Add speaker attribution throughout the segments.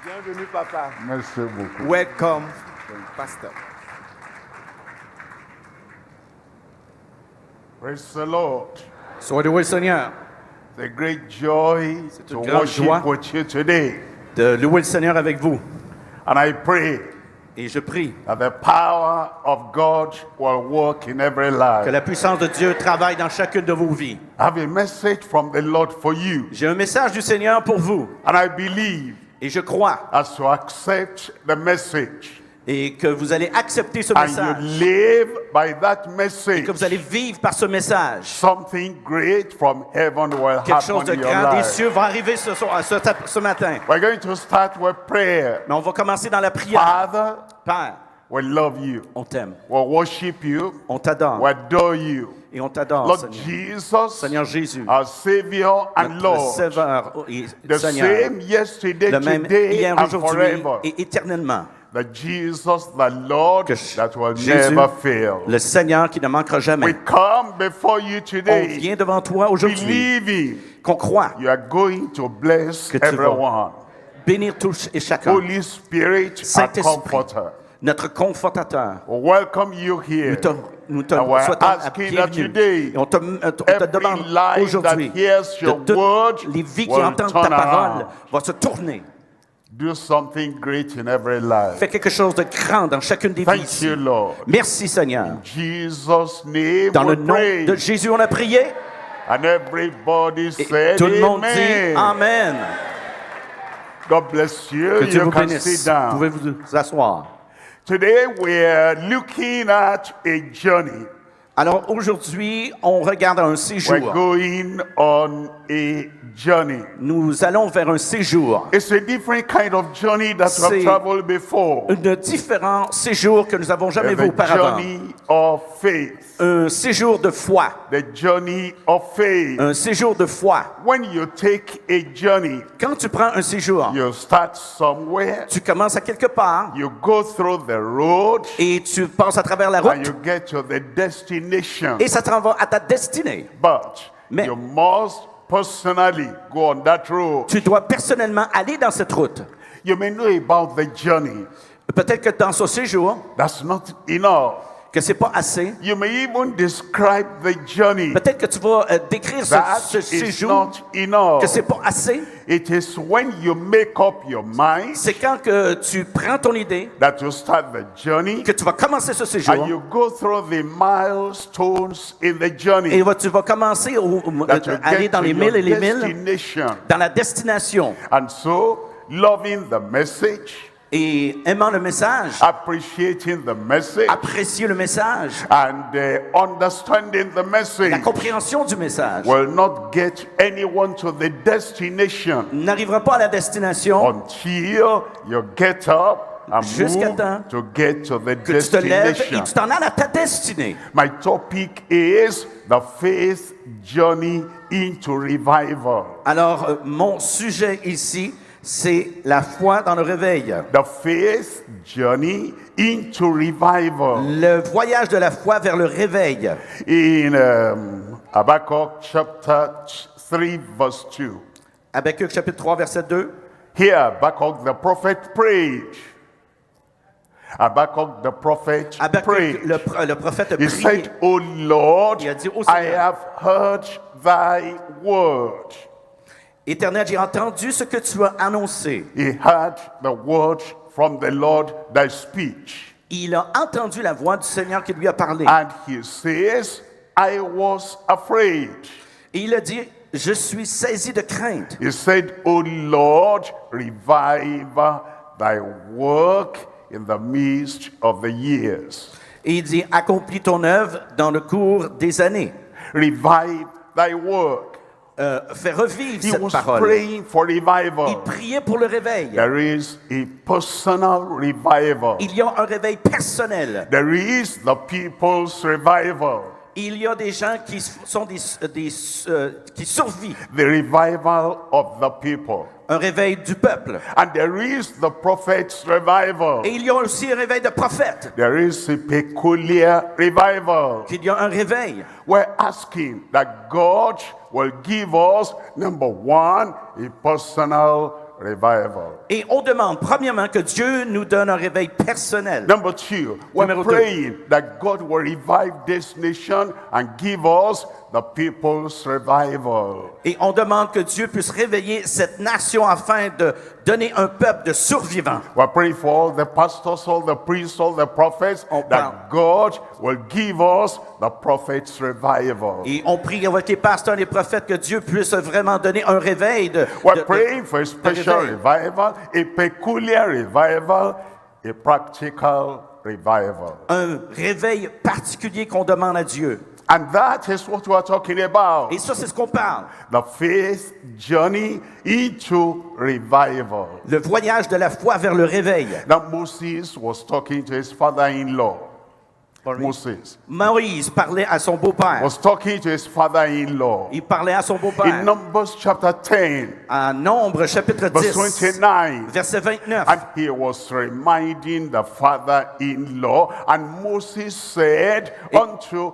Speaker 1: Bienvenue, papa.
Speaker 2: Merci beaucoup.
Speaker 1: Welcome, pastor.
Speaker 2: Praise the Lord.
Speaker 1: Sois loué le Seigneur.
Speaker 2: It's a great joy to
Speaker 1: une grande joie.
Speaker 2: worship with you today.
Speaker 1: De louer le Seigneur avec vous.
Speaker 2: And I pray
Speaker 1: Et je prie
Speaker 2: that the power of God will work in every
Speaker 1: que
Speaker 2: life.
Speaker 1: la puissance de Dieu travaille dans chacune de vos vies.
Speaker 2: I have a message from the Lord for you.
Speaker 1: J'ai un message du Seigneur pour vous.
Speaker 2: And I believe
Speaker 1: Et je crois
Speaker 2: as you accept the message
Speaker 1: et que vous allez accepter ce
Speaker 2: and
Speaker 1: message.
Speaker 2: you live by that
Speaker 1: Et
Speaker 2: message,
Speaker 1: que vous allez vivre par ce message.
Speaker 2: something great from heaven will
Speaker 1: Quelque chose
Speaker 2: happen
Speaker 1: de
Speaker 2: in your
Speaker 1: grand des
Speaker 2: life.
Speaker 1: cieux va arriver ce matin.
Speaker 2: We're going to start with prayer.
Speaker 1: Mais on va commencer dans la prière.
Speaker 2: Father,
Speaker 1: Père,
Speaker 2: we love you.
Speaker 1: on t'aime.
Speaker 2: We worship you.
Speaker 1: On t'adore.
Speaker 2: We adore you.
Speaker 1: Et on t'adore,
Speaker 2: Lord
Speaker 1: Seigneur.
Speaker 2: Jesus,
Speaker 1: Seigneur Jésus,
Speaker 2: our Savior and
Speaker 1: notre
Speaker 2: Lord,
Speaker 1: Sauveur et
Speaker 2: the
Speaker 1: Seigneur,
Speaker 2: same yesterday,
Speaker 1: le même
Speaker 2: today,
Speaker 1: hier,
Speaker 2: and
Speaker 1: aujourd'hui
Speaker 2: forever.
Speaker 1: et éternellement.
Speaker 2: The Jesus, the Lord,
Speaker 1: Que
Speaker 2: that will
Speaker 1: Jésus,
Speaker 2: never fail.
Speaker 1: le Seigneur qui ne manquera
Speaker 2: We
Speaker 1: jamais.
Speaker 2: come before you
Speaker 1: On
Speaker 2: today,
Speaker 1: vient devant toi aujourd'hui,
Speaker 2: believing
Speaker 1: qu'on croit
Speaker 2: you are going to bless
Speaker 1: Que tu vas
Speaker 2: everyone.
Speaker 1: bénir tous et chacun.
Speaker 2: Holy Spirit, our
Speaker 1: Saint-Esprit,
Speaker 2: comforter.
Speaker 1: notre confortateur.
Speaker 2: We welcome you here.
Speaker 1: Nous te
Speaker 2: And we're
Speaker 1: souhaitons la
Speaker 2: asking that
Speaker 1: bienvenue.
Speaker 2: today,
Speaker 1: Et on te demande
Speaker 2: every life
Speaker 1: aujourd'hui
Speaker 2: that hears
Speaker 1: que
Speaker 2: your
Speaker 1: toutes
Speaker 2: word
Speaker 1: les vies qui
Speaker 2: will
Speaker 1: entendent
Speaker 2: turn
Speaker 1: ta parole
Speaker 2: around.
Speaker 1: vont se tourner.
Speaker 2: Do something great in every life.
Speaker 1: Fais quelque chose de grand dans chacune des vies
Speaker 2: Thank
Speaker 1: ici.
Speaker 2: you, Lord.
Speaker 1: Merci Seigneur.
Speaker 2: In Jesus' name
Speaker 1: Dans le
Speaker 2: we
Speaker 1: nom
Speaker 2: pray.
Speaker 1: de Jésus, on a prié.
Speaker 2: And everybody
Speaker 1: Et
Speaker 2: said
Speaker 1: tout le monde dit
Speaker 2: amen.
Speaker 1: Amen.
Speaker 2: God bless you.
Speaker 1: Que Dieu
Speaker 2: You
Speaker 1: vous
Speaker 2: can
Speaker 1: bénisse.
Speaker 2: sit down.
Speaker 1: Pouvez vous asseoir.
Speaker 2: Today we're looking at a journey.
Speaker 1: Alors aujourd'hui, on regarde un
Speaker 2: We're
Speaker 1: séjour.
Speaker 2: going on a journey.
Speaker 1: Nous allons vers un séjour.
Speaker 2: It's a different kind of journey that we have
Speaker 1: C'est
Speaker 2: traveled before.
Speaker 1: Un différent séjour que nous n'avons jamais vu
Speaker 2: The
Speaker 1: auparavant.
Speaker 2: journey of faith.
Speaker 1: Un séjour de foi.
Speaker 2: The journey of faith.
Speaker 1: Un séjour de foi.
Speaker 2: When you take a journey,
Speaker 1: Quand tu prends un séjour,
Speaker 2: you start somewhere,
Speaker 1: tu commences à quelque part
Speaker 2: you go through the road,
Speaker 1: et tu passes à travers la
Speaker 2: and
Speaker 1: route
Speaker 2: you get to the destination.
Speaker 1: et ça t'en va à ta destinée.
Speaker 2: But
Speaker 1: Mais-
Speaker 2: you must personally go on that road.
Speaker 1: Tu dois personnellement aller dans cette route.
Speaker 2: You may know about the journey.
Speaker 1: Peut-être que dans ce séjour,
Speaker 2: That's not enough.
Speaker 1: que c'est pas assez.
Speaker 2: You may even describe the journey.
Speaker 1: Peut-être que tu vas décrire
Speaker 2: That
Speaker 1: ce
Speaker 2: is
Speaker 1: séjour,
Speaker 2: not enough.
Speaker 1: que c'est pas assez.
Speaker 2: It is when you make up your mind
Speaker 1: C'est quand que tu prends ton idée,
Speaker 2: that you start the journey
Speaker 1: que tu vas commencer ce
Speaker 2: and
Speaker 1: séjour
Speaker 2: you go through the milestones in the journey.
Speaker 1: et tu vas commencer
Speaker 2: That you
Speaker 1: à aller
Speaker 2: get
Speaker 1: dans
Speaker 2: to
Speaker 1: les
Speaker 2: your
Speaker 1: milles et les milles,
Speaker 2: destination.
Speaker 1: dans la destination.
Speaker 2: And so, loving the message,
Speaker 1: Et aimant le message,
Speaker 2: appreciating the message,
Speaker 1: apprécier le message,
Speaker 2: and understanding the
Speaker 1: la
Speaker 2: message
Speaker 1: compréhension du message
Speaker 2: will not get anyone to the destination
Speaker 1: n'arrivera pas à la destination
Speaker 2: until you get up and
Speaker 1: Jusqu'à temps
Speaker 2: move to get to the
Speaker 1: que tu te lèves et
Speaker 2: destination.
Speaker 1: tu t'en ailles à ta destinée.
Speaker 2: My topic is the faith journey into revival.
Speaker 1: Alors, mon sujet ici, c'est la foi dans le réveil.
Speaker 2: The faith journey into revival.
Speaker 1: Le voyage de la foi vers le réveil.
Speaker 2: In Habakkuk chapter 3 verse 2.
Speaker 1: Habakkuk chapitre 3, verset 2.
Speaker 2: Here Habakkuk the prophet prayed. Habakkuk the prophet
Speaker 1: Habakkuk,
Speaker 2: prayed.
Speaker 1: le prophète a
Speaker 2: He
Speaker 1: prié.
Speaker 2: said, "O Lord,
Speaker 1: Il a dit, Ô
Speaker 2: I
Speaker 1: Seigneur.
Speaker 2: have heard thy word."
Speaker 1: Éternel, j'ai entendu ce que tu as annoncé.
Speaker 2: He heard the word from the Lord, thy speech.
Speaker 1: Il a entendu la voix du Seigneur qui lui a parlé.
Speaker 2: And he says, I was afraid.
Speaker 1: Et il a dit, je suis saisi de crainte.
Speaker 2: He said, O Lord, revive thy work in the midst of the years.
Speaker 1: Et il dit, accomplis ton œuvre dans le cours des années.
Speaker 2: Revive thy work.
Speaker 1: Fais revivre
Speaker 2: He
Speaker 1: cette
Speaker 2: was
Speaker 1: parole.
Speaker 2: praying for
Speaker 1: Il
Speaker 2: revival.
Speaker 1: priait pour le réveil.
Speaker 2: There is a personal revival.
Speaker 1: Il y a un réveil personnel.
Speaker 2: There is the people's revival.
Speaker 1: Il y a des gens qui sont qui survivent.
Speaker 2: The revival of the people.
Speaker 1: Un réveil du peuple.
Speaker 2: And there is the prophet's revival.
Speaker 1: Et il y a aussi un réveil de prophètes.
Speaker 2: There is a peculiar revival.
Speaker 1: Il y a un réveil.
Speaker 2: We're asking that God will give us, number one, a personal revival.
Speaker 1: Et on demande, premièrement, que Dieu nous donne un réveil personnel.
Speaker 2: Number two, we're
Speaker 1: Numéro deux.
Speaker 2: praying that God will revive this nation and give us the people's revival.
Speaker 1: Et on demande que Dieu puisse réveiller cette nation afin de donner un peuple de survivants.
Speaker 2: We're praying for all the pastors, all the priests, all the prophets,
Speaker 1: On parle.
Speaker 2: that God will give us the prophet's revival.
Speaker 1: Et on prie avec les pasteurs et les prophètes que Dieu puisse vraiment donner un réveil
Speaker 2: We're praying for a special
Speaker 1: réveil.
Speaker 2: revival, a peculiar revival, a practical revival.
Speaker 1: Un réveil particulier qu'on demande à Dieu.
Speaker 2: And that is what we're talking about.
Speaker 1: Et ça, c'est ce qu'on parle.
Speaker 2: The faith journey into revival.
Speaker 1: Le voyage de la foi vers le réveil.
Speaker 2: Now Moses was talking to his father-in-law. Moses
Speaker 1: Moïse parlait à son beau-père.
Speaker 2: was talking to his father-in-law.
Speaker 1: Il parlait à son beau-père.
Speaker 2: In Numbers chapter 10,
Speaker 1: En Nombre, chapitre
Speaker 2: verse
Speaker 1: 10,
Speaker 2: 29.
Speaker 1: verset 29.
Speaker 2: And he was reminding the father-in-law, and Moses said unto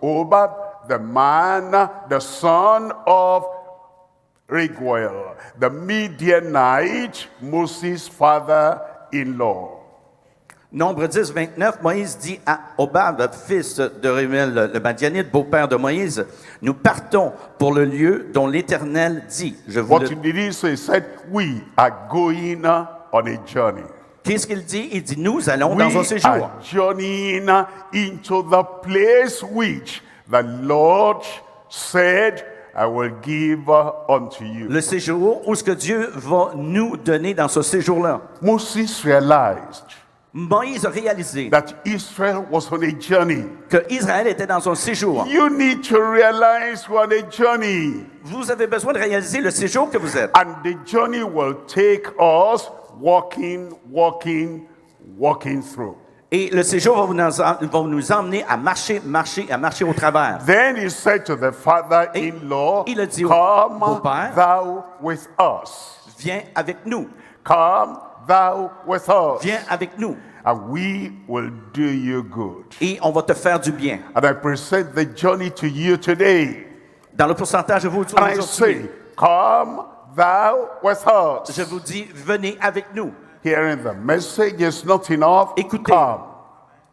Speaker 2: Obab, the man, the son of Reguel, the Midianite, Moses' father-in-law.
Speaker 1: Nombre 10, 29, Moïse dit à Obab, fils de Rémuel, le Madianite, beau-père de Moïse, nous partons pour le lieu dont l'Éternel dit. Je vous
Speaker 2: What
Speaker 1: le...
Speaker 2: did he say? He said, we are going on a journey.
Speaker 1: Qu'est-ce qu'il dit? Il dit, nous allons
Speaker 2: We
Speaker 1: dans un séjour.
Speaker 2: are journeying into the place which the Lord said, I will give unto you.
Speaker 1: Le séjour où ce que Dieu va nous donner dans ce séjour-là.
Speaker 2: Moses realized
Speaker 1: Moïse a réalisé
Speaker 2: that Israel was on a journey.
Speaker 1: que Israël était dans un séjour.
Speaker 2: You need to realize we're on a journey.
Speaker 1: Vous avez besoin de réaliser le séjour que vous êtes.
Speaker 2: And the journey will take us walking through.
Speaker 1: Et le séjour va nous emmener à marcher au travers.
Speaker 2: Then he said to the father-in-law,
Speaker 1: Et il a dit au
Speaker 2: come
Speaker 1: beau-père,
Speaker 2: thou with us.
Speaker 1: Viens avec nous.
Speaker 2: Come thou with us.
Speaker 1: Viens avec nous.
Speaker 2: And we will do you good.
Speaker 1: Et on va te faire du bien.
Speaker 2: And I present the journey to you today.
Speaker 1: Dans le pourcentage, je vous
Speaker 2: And I
Speaker 1: aujourd'hui,
Speaker 2: say, come thou with us.
Speaker 1: je vous dis, venez avec nous.
Speaker 2: Hearing the message is not enough.
Speaker 1: Écoutez.
Speaker 2: Come.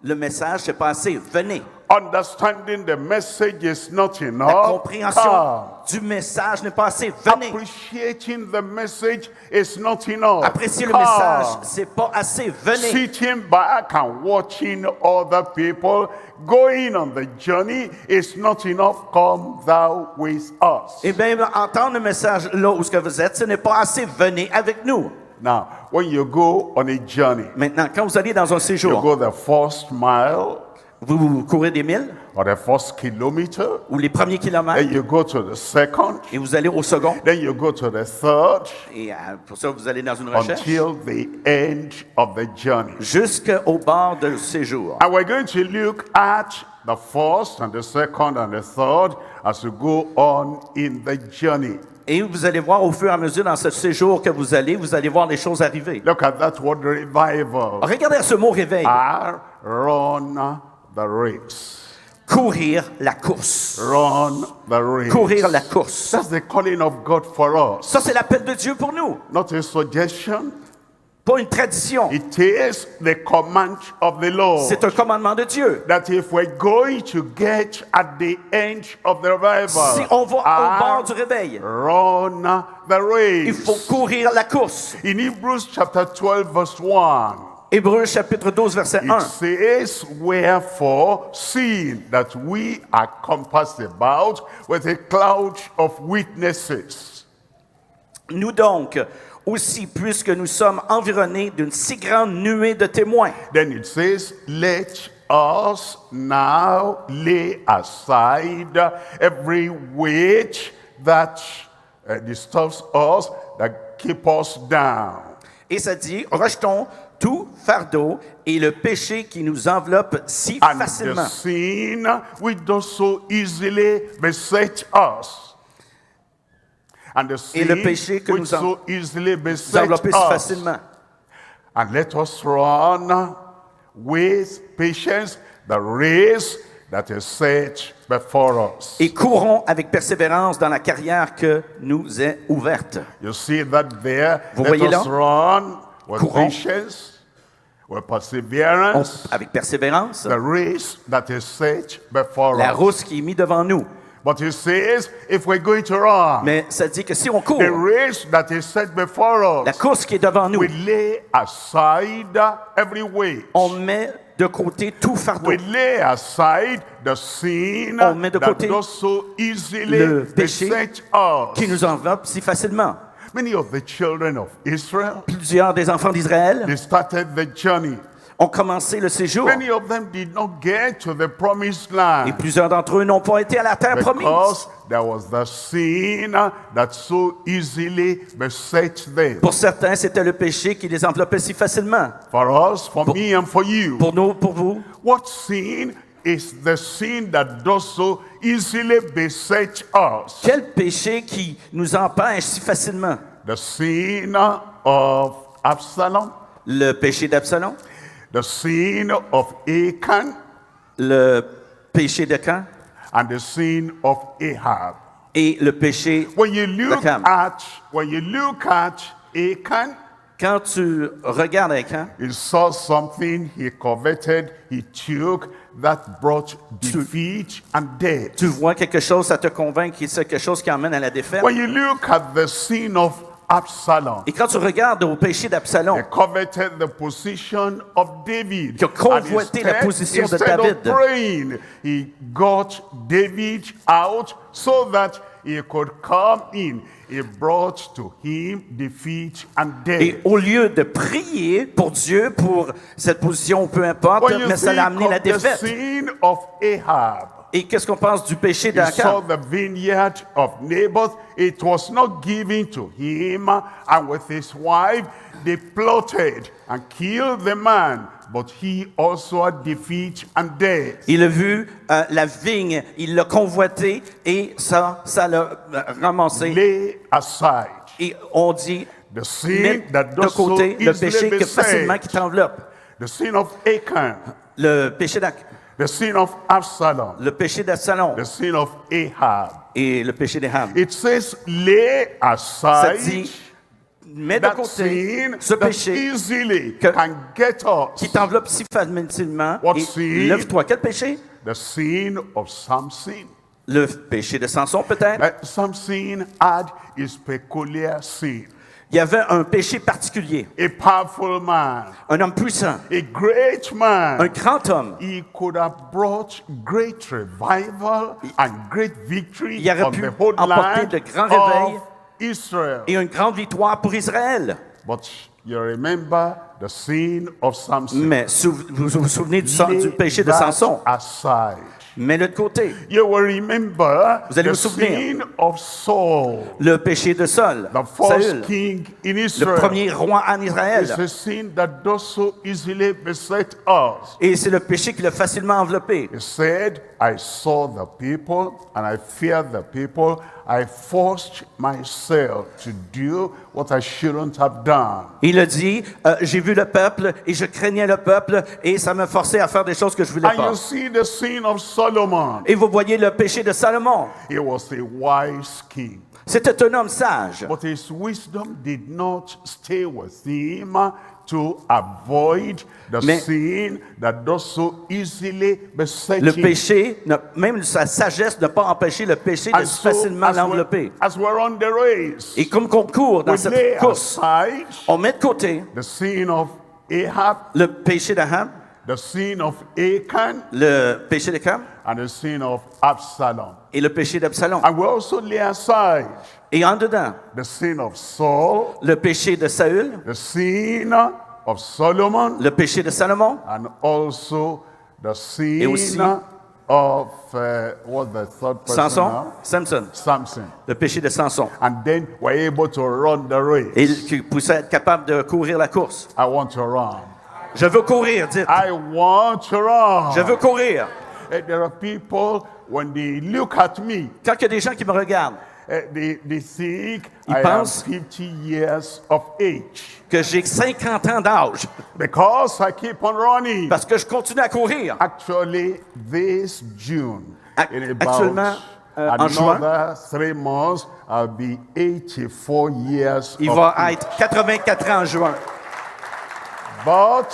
Speaker 1: Le message, c'est pas assez. Venez.
Speaker 2: Understanding the message is not
Speaker 1: La
Speaker 2: enough.
Speaker 1: compréhension
Speaker 2: Come.
Speaker 1: du message n'est pas assez. Venez.
Speaker 2: Appreciating the message is not enough.
Speaker 1: Apprécier le
Speaker 2: Come.
Speaker 1: message, c'est pas assez. Venez.
Speaker 2: Sitting back and watching other people going on the journey is not enough. Come thou with us.
Speaker 1: Eh bien, entendre le message là où ce que vous êtes, ce n'est pas assez. Venez avec nous.
Speaker 2: Now, when you go on a journey,
Speaker 1: Maintenant, quand vous allez dans un
Speaker 2: you
Speaker 1: séjour,
Speaker 2: go the first mile
Speaker 1: vous courez des milles
Speaker 2: or the first kilometer,
Speaker 1: ou les premiers
Speaker 2: then
Speaker 1: kilomètres
Speaker 2: you go to the second,
Speaker 1: et vous allez au second.
Speaker 2: then you go to the third,
Speaker 1: Et pour ça, vous allez dans une recherche
Speaker 2: until the end of the journey.
Speaker 1: jusqu'au bord du séjour.
Speaker 2: And we're going to look at the first and the second and the third as we go on in the journey.
Speaker 1: Et vous allez voir au fur et à mesure dans ce séjour que vous allez voir les choses arriver.
Speaker 2: Look at that word revival.
Speaker 1: Regardez ce mot réveil.
Speaker 2: Run the race.
Speaker 1: Courir la course.
Speaker 2: Run the race.
Speaker 1: Courir la course.
Speaker 2: That's the calling of God for us.
Speaker 1: Ça, c'est l'appel de Dieu pour nous.
Speaker 2: Not a suggestion.
Speaker 1: Pas une tradition.
Speaker 2: It is the command of the Lord.
Speaker 1: C'est un commandement de Dieu.
Speaker 2: That if we're going to get at the end of the revival,
Speaker 1: Si on va au bord du réveil,
Speaker 2: run the race.
Speaker 1: il faut courir la course.
Speaker 2: In Hebrews chapter 12 verse 1,
Speaker 1: Hébreux chapitre 12 verset
Speaker 2: it
Speaker 1: 1.
Speaker 2: says, wherefore, seeing that we are compassed about with a cloud of witnesses.
Speaker 1: Nous donc, aussi, puisque nous sommes environnés d'une si grande nuée de témoins,
Speaker 2: Then it says, let us now lay aside every weight that disturbs us, that keep us down.
Speaker 1: et ça dit, rejetons tout fardeau et le péché qui nous enveloppe si
Speaker 2: And
Speaker 1: facilement.
Speaker 2: the sin which does so easily beset us. And the
Speaker 1: Et le
Speaker 2: sin
Speaker 1: péché que
Speaker 2: which
Speaker 1: nous
Speaker 2: so easily
Speaker 1: Nous
Speaker 2: beset
Speaker 1: envelopper si
Speaker 2: us.
Speaker 1: facilement.
Speaker 2: And let us run with patience the race that is set before us.
Speaker 1: et courons avec persévérance dans la carrière que nous est ouverte.
Speaker 2: You see that there?
Speaker 1: Vous
Speaker 2: Let
Speaker 1: voyez
Speaker 2: us
Speaker 1: là?
Speaker 2: run with
Speaker 1: Courons.
Speaker 2: patience, with perseverance,
Speaker 1: Avec persévérance,
Speaker 2: the race that is set before
Speaker 1: la
Speaker 2: us.
Speaker 1: rousse qui est mise devant nous.
Speaker 2: But he says, if we're going to run,
Speaker 1: Mais ça dit que si on court,
Speaker 2: the race that is set before
Speaker 1: la
Speaker 2: us,
Speaker 1: course qui est devant nous,
Speaker 2: we lay aside every weight.
Speaker 1: on met de côté tout fardeau.
Speaker 2: We lay aside the sin
Speaker 1: On met de
Speaker 2: that
Speaker 1: côté
Speaker 2: does so easily
Speaker 1: le péché
Speaker 2: beset us.
Speaker 1: qui nous enveloppe si facilement.
Speaker 2: Many of the children of Israel,
Speaker 1: Plusieurs des enfants d'Israël
Speaker 2: they started the journey.
Speaker 1: ont commencé le séjour
Speaker 2: Many of them did not get to the promised
Speaker 1: et
Speaker 2: land
Speaker 1: plusieurs d'entre eux n'ont pas été à la terre promise
Speaker 2: because there was the sin that so easily beset them.
Speaker 1: Pour certains, c'était le péché qui les enveloppait si facilement.
Speaker 2: For us, for me, and for you,
Speaker 1: Pour nous, pour vous,
Speaker 2: what sin is the sin that does so easily beset us?
Speaker 1: quel péché qui nous empêche si facilement?
Speaker 2: The sin of Absalom,
Speaker 1: Le péché d'Absalom,
Speaker 2: the sin of Achan,
Speaker 1: le péché de Cain
Speaker 2: and the sin of Ahab.
Speaker 1: et le péché
Speaker 2: When you look
Speaker 1: Achan.
Speaker 2: at Achan,
Speaker 1: Quand tu regardes Achan,
Speaker 2: he saw something he coveted, he took, that brought defeat and death.
Speaker 1: tu vois quelque chose, ça te convainc que c'est quelque chose qui emmène à la défaite.
Speaker 2: When you look at the sin of Absalom,
Speaker 1: Et quand tu regardes au péché d'Absalom,
Speaker 2: he coveted the position of David.
Speaker 1: Qui a convoité
Speaker 2: And
Speaker 1: la position de
Speaker 2: instead
Speaker 1: David.
Speaker 2: of praying, he got David out so that he could come in. He brought to him defeat and
Speaker 1: et
Speaker 2: death.
Speaker 1: au lieu de prier pour Dieu, pour cette position, peu importe,
Speaker 2: When you
Speaker 1: mais ça l'a amené
Speaker 2: think
Speaker 1: la
Speaker 2: of the
Speaker 1: défaite.
Speaker 2: sin of Ahab,
Speaker 1: Et qu'est-ce qu'on pense du péché
Speaker 2: he saw
Speaker 1: d'Achan?
Speaker 2: the vineyard of Naboth. It was not given to him, and with his wife, they plotted and killed the man. But he also had defeat and death.
Speaker 1: Il a vu la vigne, il l'a convoité et ça l'a ramassé.
Speaker 2: Lay aside
Speaker 1: Et on dit,
Speaker 2: the sin
Speaker 1: mets
Speaker 2: that
Speaker 1: de
Speaker 2: does so
Speaker 1: côté le péché
Speaker 2: easily
Speaker 1: que facilement qui
Speaker 2: beset,
Speaker 1: t'enveloppe.
Speaker 2: the sin of Achan,
Speaker 1: Le péché d'Achan,
Speaker 2: the sin of Absalom,
Speaker 1: le péché d'Absalom
Speaker 2: the sin of Ahab.
Speaker 1: et le péché d'Ahab.
Speaker 2: It says, lay
Speaker 1: Ça
Speaker 2: aside
Speaker 1: dit, mets de
Speaker 2: that
Speaker 1: côté
Speaker 2: sin
Speaker 1: ce
Speaker 2: that
Speaker 1: péché
Speaker 2: easily
Speaker 1: que-
Speaker 2: can get
Speaker 1: qui
Speaker 2: us.
Speaker 1: t'enveloppe si facilement
Speaker 2: What
Speaker 1: et
Speaker 2: sin?
Speaker 1: lève-toi. Quel péché?
Speaker 2: The sin of Samson.
Speaker 1: Le péché de Samson peut-être.
Speaker 2: Samson had his peculiar sin.
Speaker 1: Il y avait un péché particulier.
Speaker 2: A powerful man,
Speaker 1: Un homme puissant,
Speaker 2: a great
Speaker 1: un
Speaker 2: man.
Speaker 1: grand homme.
Speaker 2: He could have brought great revival and great victory
Speaker 1: Il aurait
Speaker 2: on
Speaker 1: pu
Speaker 2: the whole
Speaker 1: emporter
Speaker 2: land
Speaker 1: de grands réveils
Speaker 2: of Israel.
Speaker 1: et une grande victoire pour Israël.
Speaker 2: But you remember the sin of Samson.
Speaker 1: Mais vous vous souvenez du
Speaker 2: Lay
Speaker 1: péché de
Speaker 2: that
Speaker 1: Samson.
Speaker 2: aside.
Speaker 1: Mets-le de côté.
Speaker 2: You will remember
Speaker 1: Vous allez
Speaker 2: the
Speaker 1: vous souvenir.
Speaker 2: sin of Saul,
Speaker 1: Le péché de Saül,
Speaker 2: the first
Speaker 1: Saül,
Speaker 2: king in
Speaker 1: le
Speaker 2: Israel.
Speaker 1: premier roi en
Speaker 2: It's
Speaker 1: Israël.
Speaker 2: a sin that does so easily beset us.
Speaker 1: Et c'est le péché qui l'a facilement enveloppé.
Speaker 2: He said, I saw the people and I feared the people. I forced myself to do what I shouldn't have done.
Speaker 1: Il a dit, j'ai vu le peuple et je craignais le peuple et ça me forçait à faire des choses que je voulais
Speaker 2: And
Speaker 1: pas.
Speaker 2: you see the sin of Solomon.
Speaker 1: Et vous voyez le péché de Salomon.
Speaker 2: He was a wise king.
Speaker 1: C'était un homme sage.
Speaker 2: But his wisdom did not stay with him to avoid the
Speaker 1: Mais-
Speaker 2: sin that does so easily beset
Speaker 1: Le
Speaker 2: him.
Speaker 1: péché, même sa sagesse n'a pas empêché le péché de
Speaker 2: And
Speaker 1: si
Speaker 2: so,
Speaker 1: facilement l'envelopper.
Speaker 2: as we're on the race,
Speaker 1: Et comme qu'on court dans
Speaker 2: we lay
Speaker 1: cette course,
Speaker 2: aside
Speaker 1: on met de côté
Speaker 2: the sin of Ahab,
Speaker 1: le péché d'Ahab,
Speaker 2: the sin of Achan,
Speaker 1: le péché de Cam
Speaker 2: and the sin of Absalom.
Speaker 1: et le péché d'Absalom.
Speaker 2: And we also lay aside
Speaker 1: Et en dedans,
Speaker 2: the sin of Saul,
Speaker 1: le péché de Saül,
Speaker 2: the sin of Solomon,
Speaker 1: le péché de Salomon
Speaker 2: and also the sin
Speaker 1: aussi
Speaker 2: of what's the third person
Speaker 1: Samson,
Speaker 2: now?
Speaker 1: Samson,
Speaker 2: Samson.
Speaker 1: le péché de Samson.
Speaker 2: And then we're able to run the race.
Speaker 1: Et qui poussait à être capable de courir la course.
Speaker 2: I want to run.
Speaker 1: Je veux courir, dites.
Speaker 2: I want to run.
Speaker 1: Je veux courir.
Speaker 2: There are people, when they look at me,
Speaker 1: Quand il y a des gens qui me regardent,
Speaker 2: they think
Speaker 1: Ils
Speaker 2: I am
Speaker 1: pensent
Speaker 2: 50 years of age
Speaker 1: que j'ai 50 ans d'âge
Speaker 2: because I keep on running.
Speaker 1: parce que je continue à courir.
Speaker 2: Actually, this June, in
Speaker 1: Actuellement,
Speaker 2: about
Speaker 1: en juin,
Speaker 2: another 3 months, I'll be 84 years
Speaker 1: il
Speaker 2: of
Speaker 1: va
Speaker 2: age.
Speaker 1: être 84 ans en juin.
Speaker 2: But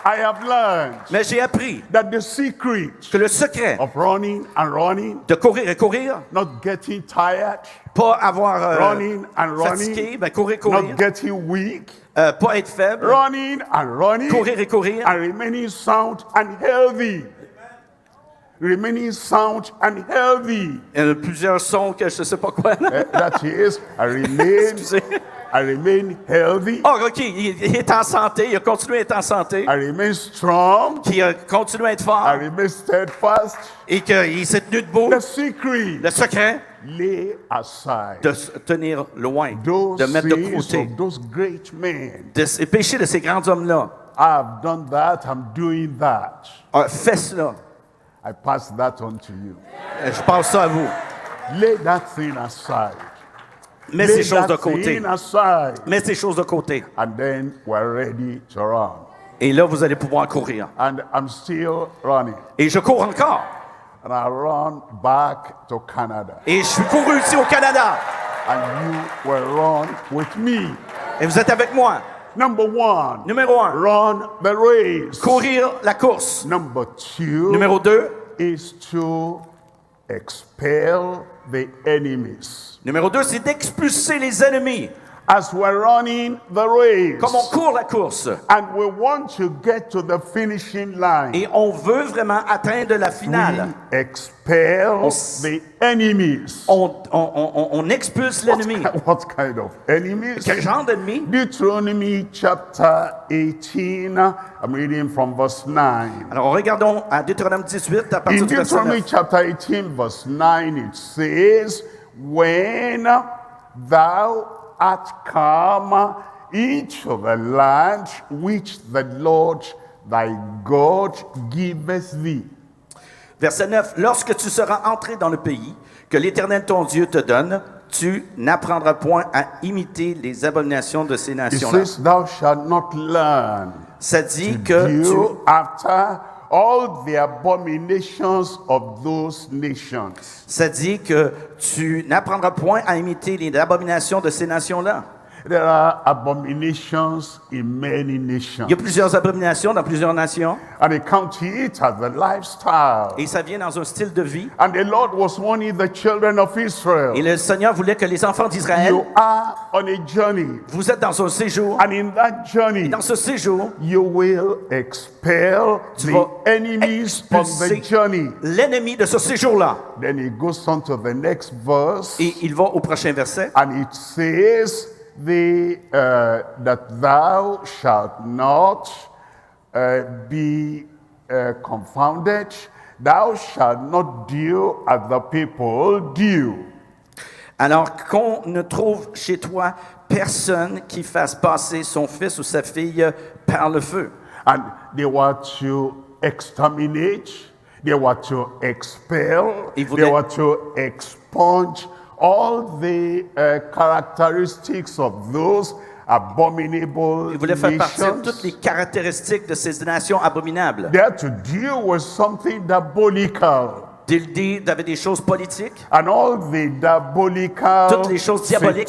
Speaker 2: I have learned
Speaker 1: Mais j'ai appris
Speaker 2: that the secret
Speaker 1: que le secret
Speaker 2: of running and running,
Speaker 1: de courir et courir,
Speaker 2: not getting tired,
Speaker 1: pas avoir
Speaker 2: running and
Speaker 1: fatigué,
Speaker 2: running,
Speaker 1: ben courir, courir,
Speaker 2: not getting weak,
Speaker 1: pas être faible,
Speaker 2: running and running,
Speaker 1: courir et courir,
Speaker 2: and remaining sound and healthy. Remaining sound and healthy.
Speaker 1: il y a plusieurs sons que je ne sais pas quoi.
Speaker 2: That is,
Speaker 1: Excusez.
Speaker 2: I remain healthy,
Speaker 1: Oh, OK, il est en santé, il a continué à être en santé,
Speaker 2: I remain strong,
Speaker 1: qui a continué à être
Speaker 2: I
Speaker 1: fort
Speaker 2: remain steadfast.
Speaker 1: et qu'il s'est tenu debout.
Speaker 2: The secret,
Speaker 1: Le secret,
Speaker 2: lay aside
Speaker 1: de se tenir loin,
Speaker 2: those
Speaker 1: de mettre de
Speaker 2: sins
Speaker 1: côté,
Speaker 2: of those great men.
Speaker 1: les péchés de ces grands hommes-là.
Speaker 2: I've done that, I'm doing that.
Speaker 1: Fais cela.
Speaker 2: I pass that on to you.
Speaker 1: Je passe ça à vous.
Speaker 2: Lay that thing aside.
Speaker 1: Mets
Speaker 2: Lay
Speaker 1: ces choses de
Speaker 2: that
Speaker 1: côté.
Speaker 2: thing aside.
Speaker 1: Mets ces choses de côté.
Speaker 2: And then we're ready to run.
Speaker 1: Et là, vous allez pouvoir courir.
Speaker 2: And I'm still running.
Speaker 1: Et je cours encore.
Speaker 2: And I run back to Canada.
Speaker 1: Et je suis couru ici au Canada.
Speaker 2: And you will run with me.
Speaker 1: Et vous êtes avec moi.
Speaker 2: Number one,
Speaker 1: Numéro 1,
Speaker 2: run the race.
Speaker 1: courir la course.
Speaker 2: Number two
Speaker 1: Numéro 2,
Speaker 2: is to expel the enemies.
Speaker 1: numéro 2, c'est d'expulser les ennemis.
Speaker 2: As we're running the race,
Speaker 1: Comme on court la course.
Speaker 2: and we want to get to the finishing line,
Speaker 1: Et on veut vraiment atteindre la finale.
Speaker 2: we expel the enemies.
Speaker 1: On expulse l'ennemi.
Speaker 2: What kind of enemies?
Speaker 1: Quel genre d'ennemi?
Speaker 2: Deuteronomy chapter 18, I'm reading from verse 9.
Speaker 1: Alors, regardons à Deutéronome 18 à partir
Speaker 2: In
Speaker 1: du verset
Speaker 2: Deuteronomy
Speaker 1: 9.
Speaker 2: chapter 18, verse 9, it says, when thou art come into the land which the Lord thy God giveth thee.
Speaker 1: Verset 9. Lorsque tu seras entré dans le pays que l'Éternel ton Dieu te donne, tu n'apprendras point à imiter les abominations de ces
Speaker 2: It
Speaker 1: nations-là.
Speaker 2: says, thou shalt not learn
Speaker 1: Ça dit que
Speaker 2: do after all the abominations of those nations.
Speaker 1: ça dit que tu n'apprendras point à imiter les abominations de ces nations-là.
Speaker 2: There are abominations in many nations.
Speaker 1: Il y a plusieurs abominations dans plusieurs nations
Speaker 2: And they count it as a lifestyle.
Speaker 1: et ça vient dans un style de vie.
Speaker 2: And the Lord was warning the children of Israel.
Speaker 1: Et le Seigneur voulait que les enfants d'Israël,
Speaker 2: You are on a journey.
Speaker 1: vous êtes dans un séjour.
Speaker 2: And in that journey,
Speaker 1: Dans ce séjour,
Speaker 2: you will expel
Speaker 1: tu
Speaker 2: the
Speaker 1: vas
Speaker 2: enemies of the
Speaker 1: expulser
Speaker 2: journey.
Speaker 1: l'ennemi de ce séjour-là.
Speaker 2: Then he goes on to the next verse.
Speaker 1: Et il va au prochain verset.
Speaker 2: And it says that thou shalt not be confounded. Thou shalt not do as the people do.
Speaker 1: Alors qu'on ne trouve chez toi personne qui fasse passer son fils ou sa fille par le feu.
Speaker 2: And they were to exterminate, they were to expel,
Speaker 1: Ils
Speaker 2: they
Speaker 1: voulaient-
Speaker 2: were to expunge all the characteristics of those abominable
Speaker 1: Il voulait faire partir
Speaker 2: nations.
Speaker 1: toutes les caractéristiques de ces nations abominables.
Speaker 2: They had to deal with something diabolical.
Speaker 1: Il avait des choses politiques,
Speaker 2: And all the diabolical,
Speaker 1: toutes les choses diaboliques,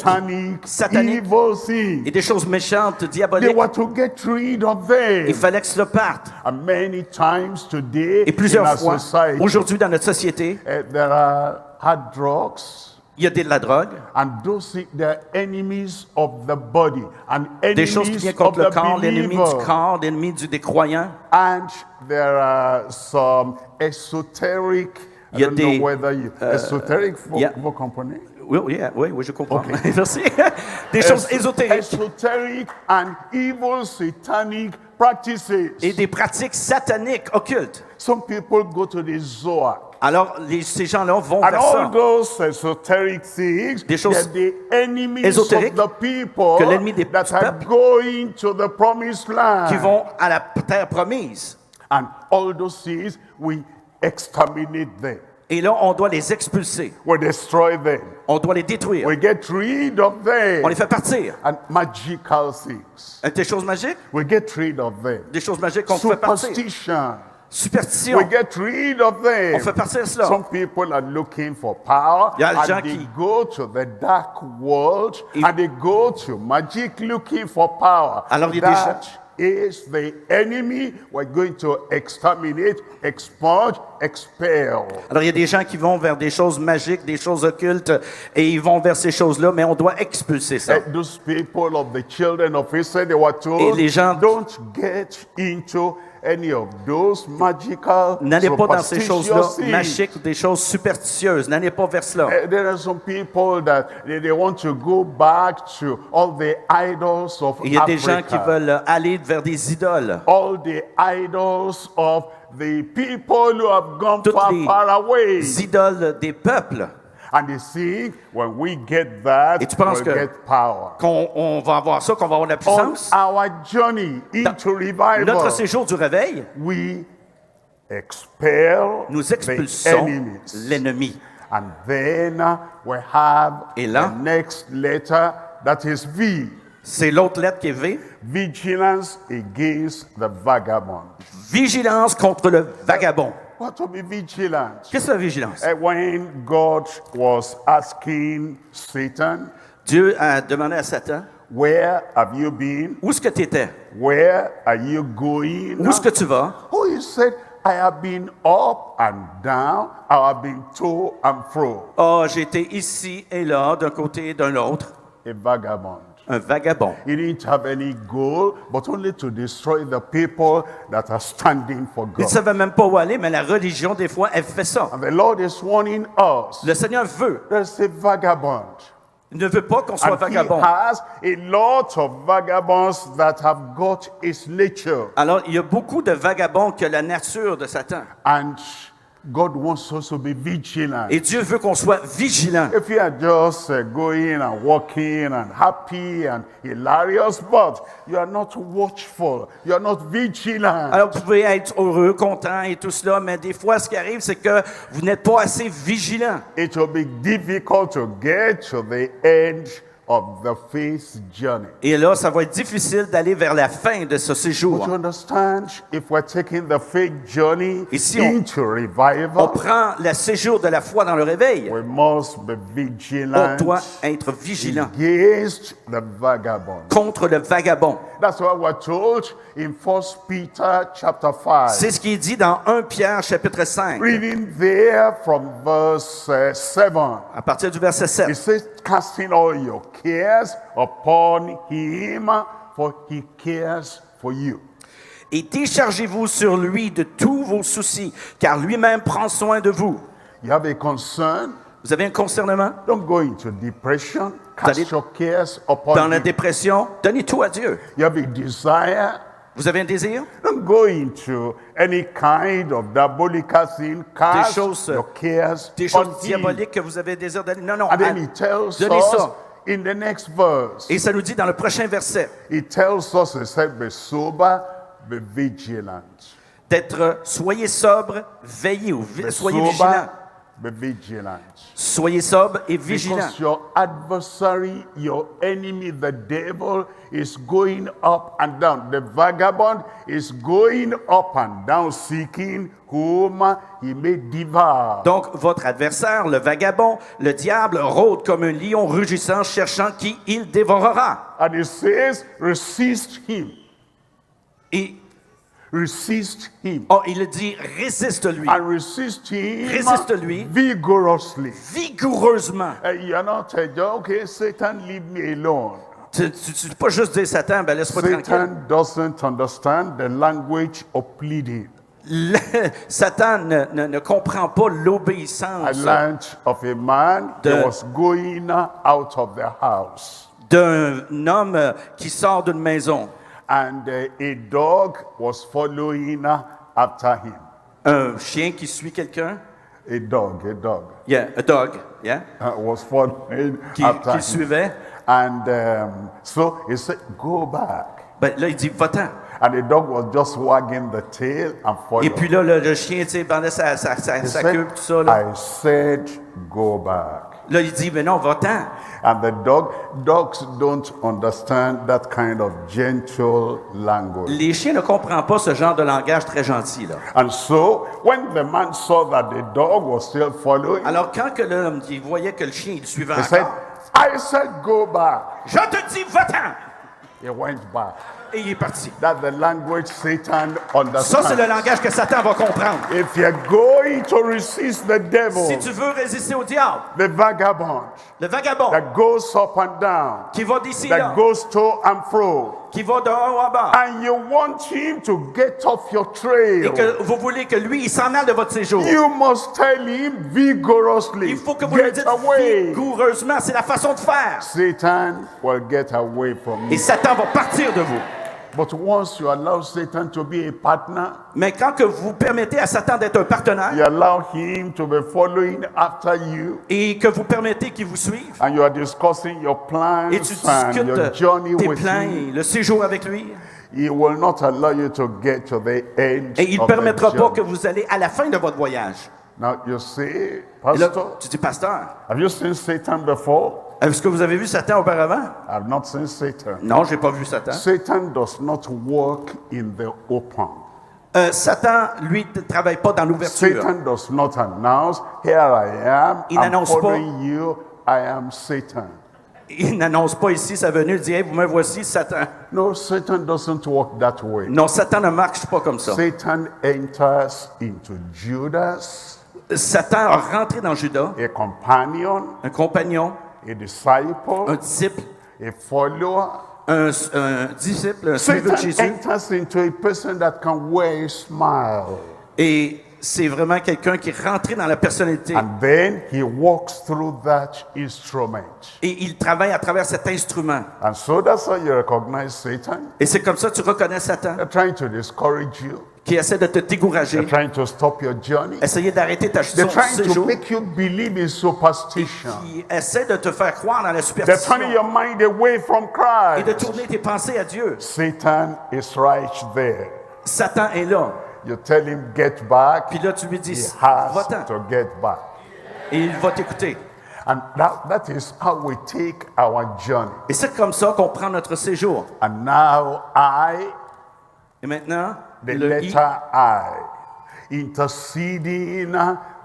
Speaker 2: satanic, evil things.
Speaker 1: et des choses méchantes,
Speaker 2: They
Speaker 1: diaboliques.
Speaker 2: were to get rid of them.
Speaker 1: Il fallait que cela parte.
Speaker 2: And many times today
Speaker 1: Et
Speaker 2: in
Speaker 1: plusieurs
Speaker 2: our
Speaker 1: fois,
Speaker 2: society,
Speaker 1: aujourd'hui dans notre société,
Speaker 2: there are hard drugs.
Speaker 1: il y a de la drogue,
Speaker 2: And those they're enemies of the body and
Speaker 1: des choses qui
Speaker 2: enemies
Speaker 1: viennent
Speaker 2: of
Speaker 1: contre le
Speaker 2: the
Speaker 1: corps, l'ennemi
Speaker 2: believer.
Speaker 1: du corps, l'ennemi des croyants.
Speaker 2: And there are some esoteric. I
Speaker 1: Il y a
Speaker 2: don't
Speaker 1: des,
Speaker 2: know whether you esoteric
Speaker 1: yeah.
Speaker 2: vous comprenez?
Speaker 1: Oui, je comprends.
Speaker 2: Okay.
Speaker 1: Merci. Des choses ésotériques
Speaker 2: Esoteric and evil satanic practices.
Speaker 1: et des pratiques sataniques occultes.
Speaker 2: Some people go to the Zohar.
Speaker 1: Alors, ces gens-là vont
Speaker 2: And
Speaker 1: vers
Speaker 2: all
Speaker 1: ça.
Speaker 2: those esoteric things,
Speaker 1: Des choses
Speaker 2: they're the enemies
Speaker 1: ésotériques
Speaker 2: of the people
Speaker 1: que l'ennemi des
Speaker 2: that are
Speaker 1: peuples
Speaker 2: going to the promised land.
Speaker 1: qui vont à la terre promise.
Speaker 2: And all those things, we exterminate them.
Speaker 1: Et là, on doit les expulser.
Speaker 2: We destroy them.
Speaker 1: On doit les détruire.
Speaker 2: We get rid of them.
Speaker 1: On les fait partir.
Speaker 2: And magical things.
Speaker 1: Des choses magiques?
Speaker 2: We get rid of them.
Speaker 1: Des choses magiques qu'on fait partir.
Speaker 2: Superstition.
Speaker 1: Superstition.
Speaker 2: We get rid of them.
Speaker 1: On fait partir cela.
Speaker 2: Some people are looking for power
Speaker 1: Il y a des gens
Speaker 2: and they
Speaker 1: qui-
Speaker 2: go to the dark world
Speaker 1: Ils-
Speaker 2: and they go to magic looking for power.
Speaker 1: Alors, il y a des
Speaker 2: That is the enemy we're going to exterminate, expurge, expel.
Speaker 1: Alors, il y a des gens qui vont vers des choses magiques, des choses occultes, et ils vont vers ces choses-là, mais on doit expulser ça.
Speaker 2: Those people of the children of Israel, they were told,
Speaker 1: Et les gens-
Speaker 2: don't get into any of those magical,
Speaker 1: N'allez pas dans ces choses-là
Speaker 2: superstitious things.
Speaker 1: magiques ou des choses superstitieuses. N'allez pas vers cela.
Speaker 2: There are some people that they want to go back to all the idols of
Speaker 1: Il y a des gens qui
Speaker 2: Africa,
Speaker 1: veulent aller vers des idoles.
Speaker 2: all the idols of the people who have gone
Speaker 1: Toutes
Speaker 2: far,
Speaker 1: les
Speaker 2: far away.
Speaker 1: idoles des peuples.
Speaker 2: And they think when we get that,
Speaker 1: Et tu penses
Speaker 2: we'll
Speaker 1: que-
Speaker 2: get power.
Speaker 1: On va avoir ça, qu'on va avoir la
Speaker 2: On
Speaker 1: puissance.
Speaker 2: our journey into revival,
Speaker 1: Notre séjour du réveil,
Speaker 2: we expel
Speaker 1: nous
Speaker 2: the
Speaker 1: expulsons
Speaker 2: enemies.
Speaker 1: l'ennemi.
Speaker 2: And then we have
Speaker 1: Et là-
Speaker 2: the next letter, that is V.
Speaker 1: C'est l'autre lettre qui est V.
Speaker 2: Vigilance against the vagabond.
Speaker 1: Vigilance contre le vagabond.
Speaker 2: What to be vigilant?
Speaker 1: Qu'est-ce que la vigilance?
Speaker 2: When God was asking Satan,
Speaker 1: Dieu a demandé à Satan,
Speaker 2: where have you been?
Speaker 1: où est-ce que tu étais?
Speaker 2: Where are you going?
Speaker 1: Où est-ce que tu vas?
Speaker 2: Oh, he said, I have been up and down. I have been to and fro.
Speaker 1: Oh, j'étais ici et là, d'un côté et d'un autre.
Speaker 2: A vagabond.
Speaker 1: Un vagabond.
Speaker 2: He didn't have any goal, but only to destroy the people that are standing for
Speaker 1: Il ne
Speaker 2: God.
Speaker 1: savait même pas où aller, mais la religion, des fois, elle fait ça.
Speaker 2: And the Lord is warning us.
Speaker 1: Le Seigneur veut.
Speaker 2: There's a vagabond.
Speaker 1: Il ne veut pas qu'on soit
Speaker 2: And he
Speaker 1: vagabond.
Speaker 2: has a lot of vagabonds that have got his nature.
Speaker 1: Alors, il y a beaucoup de vagabonds qui ont la nature de Satan.
Speaker 2: And God wants us to be vigilant.
Speaker 1: Et Dieu veut qu'on soit vigilant.
Speaker 2: If you are just going and walking and happy and hilarious, but you are not watchful, you are not vigilant.
Speaker 1: Alors, vous pouvez être heureux, content et tout cela, mais des fois, ce qui arrive, c'est que vous n'êtes pas assez vigilant.
Speaker 2: It will be difficult to get to the end of the faith journey.
Speaker 1: Et là, ça va être difficile d'aller vers la fin de ce
Speaker 2: But
Speaker 1: séjour.
Speaker 2: you understand, if we're taking the faith journey
Speaker 1: Ici,
Speaker 2: into
Speaker 1: On
Speaker 2: revival,
Speaker 1: prend le séjour de la foi dans le réveil.
Speaker 2: we must be
Speaker 1: On
Speaker 2: vigilant
Speaker 1: doit être vigilant
Speaker 2: against the vagabond.
Speaker 1: contre le vagabond.
Speaker 2: That's what we're told in 1 Peter chapter 5.
Speaker 1: C'est ce qui est dit dans 1 Pierre chapitre 5,
Speaker 2: Reading there from verse 7.
Speaker 1: à partir du verset 7.
Speaker 2: It says, casting all your cares upon him, for he cares for you.
Speaker 1: Et déchargez-vous sur lui de tous vos soucis, car lui-même prend soin de vous.
Speaker 2: You have a concern,
Speaker 1: Vous avez un concernement?
Speaker 2: don't go into depression.
Speaker 1: allez
Speaker 2: Cast your cares upon
Speaker 1: Dans la
Speaker 2: him.
Speaker 1: dépression, donnez tout à Dieu.
Speaker 2: You have a desire,
Speaker 1: Vous avez un désir?
Speaker 2: don't go into any kind of diabolical sin. Cast
Speaker 1: choses,
Speaker 2: your cares
Speaker 1: Des
Speaker 2: on
Speaker 1: choses
Speaker 2: him.
Speaker 1: diaboliques que vous avez désir d'aller. Non, non.
Speaker 2: And then he tells
Speaker 1: Donnez
Speaker 2: us
Speaker 1: ça.
Speaker 2: in the next verse,
Speaker 1: Et ça nous dit dans le prochain verset
Speaker 2: he tells us, he said, be sober, be vigilant.
Speaker 1: d'être soyez sobre, veillez ou
Speaker 2: Be
Speaker 1: soyez
Speaker 2: sober,
Speaker 1: vigilants.
Speaker 2: be vigilant.
Speaker 1: Soyez sobre et vigilants.
Speaker 2: Because your adversary, your enemy, the devil, is going up and down. The vagabond is going up and down, seeking whom he may devour.
Speaker 1: Donc, votre adversaire, le vagabond, le diable, rôde comme un lion rugissant, cherchant qui il dévorera.
Speaker 2: And it says, resist him.
Speaker 1: Et
Speaker 2: Resist him.
Speaker 1: oh, il dit, résiste-lui.
Speaker 2: And resist him
Speaker 1: Résiste-lui.
Speaker 2: vigorously.
Speaker 1: Vigoureusement.
Speaker 2: You're not, okay, Satan, leave me alone.
Speaker 1: Tu ne peux pas juste dire Satan, ben laisse-moi tranquille.
Speaker 2: Satan doesn't understand the language of pleading.
Speaker 1: Satan ne comprend pas
Speaker 2: I
Speaker 1: l'obéissance
Speaker 2: learned of a man
Speaker 1: The-
Speaker 2: that was going out of the house.
Speaker 1: d'un homme qui sort d'une maison.
Speaker 2: And a dog was following after him.
Speaker 1: Un chien qui suit quelqu'un.
Speaker 2: A dog
Speaker 1: Yeah, a dog. Yeah.
Speaker 2: was following
Speaker 1: Qui
Speaker 2: after him.
Speaker 1: suivait.
Speaker 2: And so he said, go back.
Speaker 1: Ben là, il dit, va-t'en.
Speaker 2: And the dog was just wagging the tail and followed.
Speaker 1: Et puis là, le chien, tu sais, bandait sa
Speaker 2: He
Speaker 1: queue, tout ça. Là.
Speaker 2: I said, go back.
Speaker 1: Là, il dit, mais non, va-t'en.
Speaker 2: And the dogs don't understand that kind of gentle language.
Speaker 1: Les chiens ne comprennent pas ce genre de langage très gentil, là.
Speaker 2: And so, when the man saw that the dog was still following,
Speaker 1: Alors, quand que l'homme, il voyait que le chien, il le suivait
Speaker 2: he said,
Speaker 1: encore,
Speaker 2: I said, go back.
Speaker 1: je te dis, va-t'en.
Speaker 2: He went back.
Speaker 1: Et il est parti.
Speaker 2: That's the language Satan
Speaker 1: Ça, c'est le
Speaker 2: understands.
Speaker 1: langage que Satan va comprendre.
Speaker 2: If you're going to resist the devil,
Speaker 1: Si tu veux résister au diable,
Speaker 2: the vagabond
Speaker 1: le vagabond
Speaker 2: that goes up and down,
Speaker 1: qui va d'ici
Speaker 2: that
Speaker 1: là,
Speaker 2: goes to and fro,
Speaker 1: qui va de haut à bas,
Speaker 2: and you want him to get off your trail,
Speaker 1: et que vous voulez que lui, il s'en aille de votre séjour,
Speaker 2: you must tell him vigorously,
Speaker 1: il faut que vous le
Speaker 2: get
Speaker 1: dites
Speaker 2: away.
Speaker 1: vigoureusement. C'est la façon de faire.
Speaker 2: Satan will get away from
Speaker 1: Et
Speaker 2: you.
Speaker 1: Satan va partir de vous.
Speaker 2: But once you allow Satan to be a partner,
Speaker 1: Mais quand que vous permettez à Satan d'être un
Speaker 2: you
Speaker 1: partenaire
Speaker 2: allow him to be following after you,
Speaker 1: et que vous permettez qu'il vous suive,
Speaker 2: and you are discussing your plans
Speaker 1: et tu
Speaker 2: and your journey
Speaker 1: discutes tes
Speaker 2: with
Speaker 1: plans,
Speaker 2: him,
Speaker 1: le séjour avec lui,
Speaker 2: he will not allow you to get to the end
Speaker 1: et il ne
Speaker 2: of the
Speaker 1: permettra pas
Speaker 2: journey.
Speaker 1: que vous allez à la fin de votre voyage.
Speaker 2: Now you see,
Speaker 1: Et là,
Speaker 2: Pastor,
Speaker 1: tu dis, pasteur,
Speaker 2: have you seen Satan before?
Speaker 1: est-ce que vous avez vu Satan auparavant?
Speaker 2: I've not seen Satan.
Speaker 1: Non, j'ai pas vu Satan.
Speaker 2: Satan does not work in the open.
Speaker 1: Satan, lui, ne travaille pas dans l'ouverture.
Speaker 2: Satan does not announce, here I am,
Speaker 1: Il
Speaker 2: I'm
Speaker 1: n'annonce pas.
Speaker 2: following you, I am Satan.
Speaker 1: Il n'annonce pas ici sa venue, il dit, hey, vous me voici, Satan.
Speaker 2: No, Satan doesn't work that way.
Speaker 1: Non, Satan ne marche pas comme ça.
Speaker 2: Satan enters into Judas,
Speaker 1: Satan a rentré dans Judas,
Speaker 2: a companion,
Speaker 1: un compagnon,
Speaker 2: a disciple,
Speaker 1: un disciple,
Speaker 2: a follower.
Speaker 1: un disciple, un suiveur de
Speaker 2: Satan
Speaker 1: Jésus.
Speaker 2: enters into a person that can wear a smile.
Speaker 1: Et c'est vraiment quelqu'un qui est rentré dans la personnalité.
Speaker 2: And then he walks through that instrument.
Speaker 1: Et il travaille à travers cet instrument.
Speaker 2: And so that's how you recognize Satan.
Speaker 1: Et c'est comme ça que tu reconnais Satan,
Speaker 2: They're trying to discourage you.
Speaker 1: qui essaie de te décourager,
Speaker 2: They're trying to stop your journey.
Speaker 1: essayer d'arrêter ta
Speaker 2: They're trying to
Speaker 1: séjour,
Speaker 2: make you believe in
Speaker 1: et
Speaker 2: superstition.
Speaker 1: qui essaie de te faire croire dans la
Speaker 2: They're turning
Speaker 1: superstition
Speaker 2: your mind away from
Speaker 1: et de
Speaker 2: Christ.
Speaker 1: tourner tes pensées à Dieu.
Speaker 2: Satan is right there.
Speaker 1: Satan est là.
Speaker 2: You tell him, get back.
Speaker 1: Puis là, tu lui
Speaker 2: He
Speaker 1: dis,
Speaker 2: has
Speaker 1: va-t'en.
Speaker 2: to get back.
Speaker 1: Et il va t'écouter.
Speaker 2: And that is how we take our journey.
Speaker 1: Et c'est comme ça qu'on prend notre séjour.
Speaker 2: And now
Speaker 1: Et maintenant,
Speaker 2: the
Speaker 1: le I,
Speaker 2: letter I, interceding